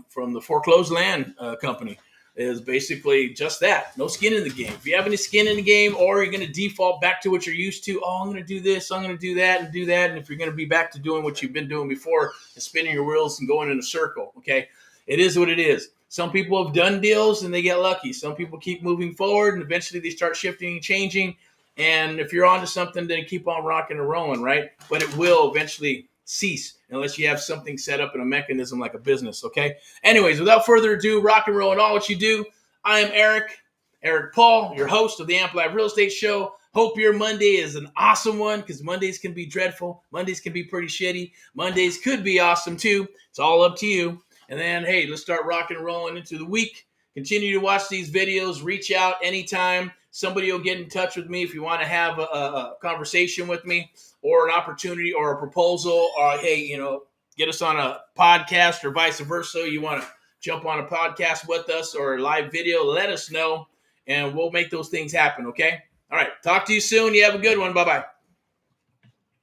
Speaker 1: From the foreclosed land company. Is basically just that. No skin in the game. If you have any skin in the game, or you're going to default back to what you're used to, I'm going to do this, I'm going to do that, and do that. And if you're going to be back to doing what you've been doing before and spinning your wheels and going in a circle, okay? It is what it is. Some people have done deals and they get lucky. Some people keep moving forward and eventually they start shifting and changing. And if you're onto something, then keep on rocking and rolling, right? But it will eventually cease unless you have something set up in a mechanism like a business, okay? Anyways, without further ado, rock and roll in all what you do. I am Erick Paul, your host of the Amp Live Real Estate Show. Hope your Monday is an awesome one, because Mondays can be dreadful. Mondays can be pretty shitty. Mondays could be awesome too. It's all up to you. And then, hey, let's start rocking and rolling into the week. Continue to watch these videos. Reach out anytime. Somebody will get in touch with me if you want to have a conversation with me, or an opportunity or a proposal, or, hey, get us on a podcast or vice versa. You want to jump on a podcast with us or a live video, let us know, and we'll make those things happen, okay? All right. Talk to you soon. You have a good one. Bye-bye.